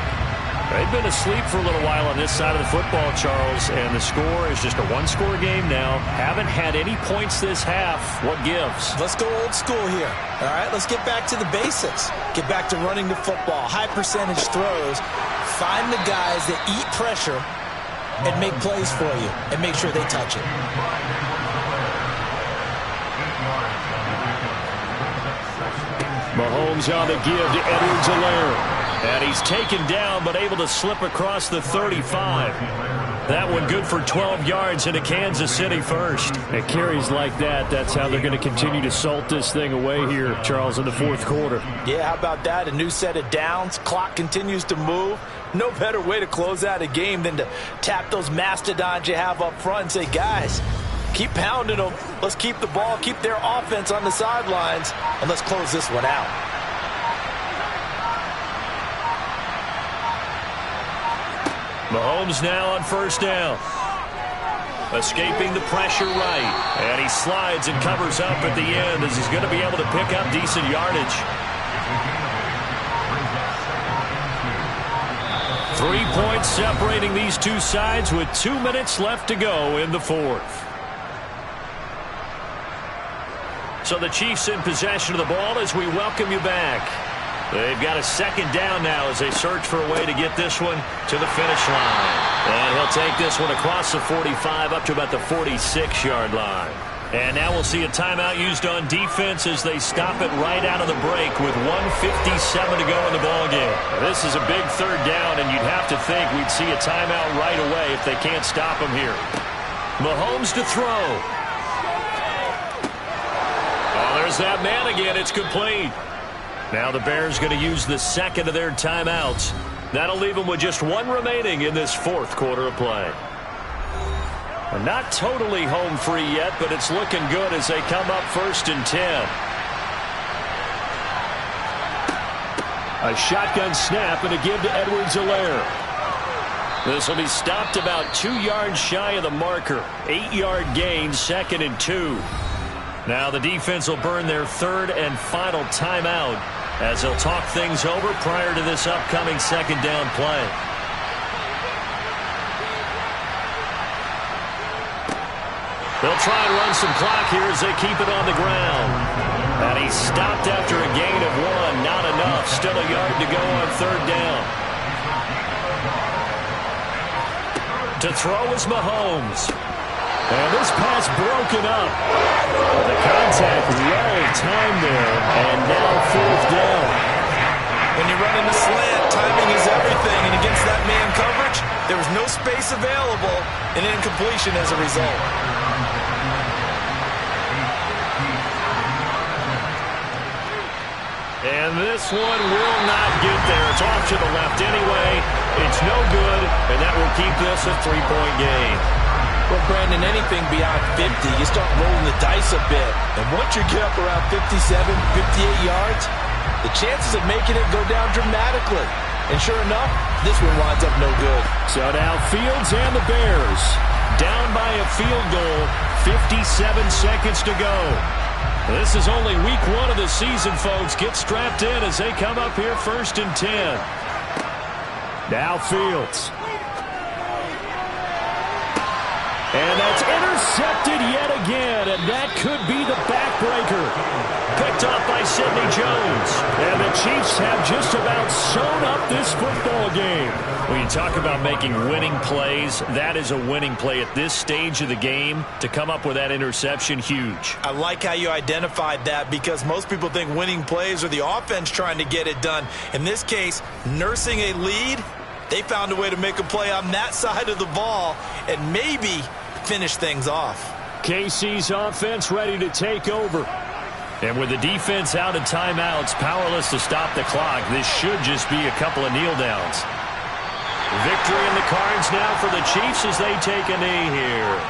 They've been asleep for a little while on this side of the football, Charles, and the score is just a 1-score game now. Haven't had any points this half. What gives? Let's go old school here. All right, let's get back to the basics. Get back to running the football, high percentage throws. Find the guys that eat pressure and make plays for you and make sure they touch it. Mahomes on the give to Edwards-Helaire. And he's taken down, but able to slip across the 35. That one good for 12 yards into Kansas City first. And carries like that, that's how they're going to continue to salt this thing away here, Charles, in the 4th quarter. Yeah, how about that? A new set of downs. Clock continues to move. No better way to close out a game than to tap those mastodons you have up front and say, guys, Keep pounding them. Let's keep the ball, keep their offense on the sidelines, and let's close this one out. Mahomes now on first down. Escaping the pressure right. And he slides and covers up at the end as he's going to be able to pick up decent yardage. 3 points separating these two sides with 2 minutes left to go in the fourth. So the Chiefs in possession of the ball as we welcome you back. They've got a second down now as they search for a way to get this one to the finish line. And he'll take this one across the 45 up to about the 46-yard line. And now we'll see a timeout used on defense as they stop it right out of the break with 1:57 to go in the ballgame. This is a big third down, and you'd have to think we'd see a timeout right away if they can't stop him here. Mahomes to throw. Oh, there's that man again. It's complete. Now the Bears going to use the second of their timeouts. That'll leave them with just one remaining in this fourth quarter of play. We're not totally home free yet, but it's looking good as they come up 1st and 10. A shotgun snap and a give to Edwards-Helaire. This will be stopped about 2 yards shy of the marker. 8-yard gain, 2nd and 2. Now the defense will burn their third and final timeout as they'll talk things over prior to this upcoming second down play. They'll try and run some clock here as they keep it on the ground. And he's stopped after a gain of 1. Not enough. Still a yard to go on third down. To throw is Mahomes. And this pass broken up. The contact well timed there. And now fourth down. When you run in the slant, timing is everything. And against that man coverage, there was no space available. And incompletion as a result. And this one will not get there. It's off to the left anyway. It's no good, and that will keep this a 3-point game. Well, Brandon, anything beyond 50, you start rolling the dice a bit. And once you get up around 57, 58 yards, the chances of making it go down dramatically. And sure enough, this one winds up no good. So now Fields and the Bears down by a field goal, 57 seconds to go. This is only week 1 of the season, folks. Get strapped in as they come up here 1st and 10. Now Fields. And that's intercepted yet again, and that could be the backbreaker. Picked off by Sidney Jones. And the Chiefs have just about sewn up this football game. When you talk about making winning plays, that is a winning play at this stage of the game. To come up with that interception, huge. I like how you identified that because most people think winning plays are the offense trying to get it done. In this case, nursing a lead, they found a way to make a play on that side of the ball and maybe finish things off. KC's offense ready to take over. And with the defense out of timeouts, powerless to stop the clock, this should just be a couple of kneel downs. Victory in the cards now for the Chiefs as they take a knee here.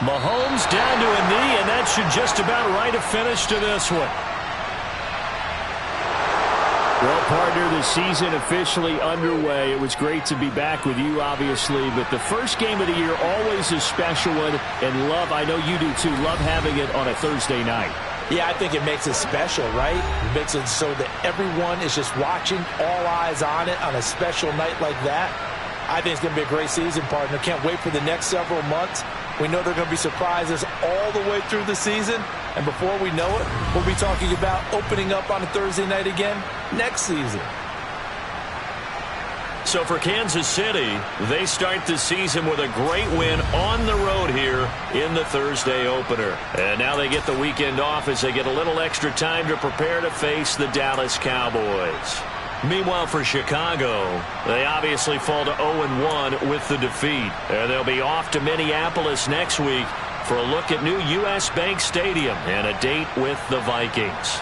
Mahomes down to a knee, and that should just about write a finish to this one. Well, partner, the season officially underway. It was great to be back with you, obviously, but the first game of the year always a special one, and love, I know you do too, love having it on a Thursday night. Yeah, I think it makes it special, right? It makes it so that everyone is just watching, all eyes on it on a special night like that. I think it's going to be a great season, partner. Can't wait for the next several months. We know there are going to be surprises all the way through the season. And before we know it, we'll be talking about opening up on a Thursday night again next season. So for Kansas City, they start the season with a great win on the road here in the Thursday opener. And now they get the weekend off as they get a little extra time to prepare to face the Dallas Cowboys. Meanwhile, for Chicago, they obviously fall to 0-1 with the defeat. And they'll be off to Minneapolis next week for a look at new U.S. Bank Stadium and a date with the Vikings.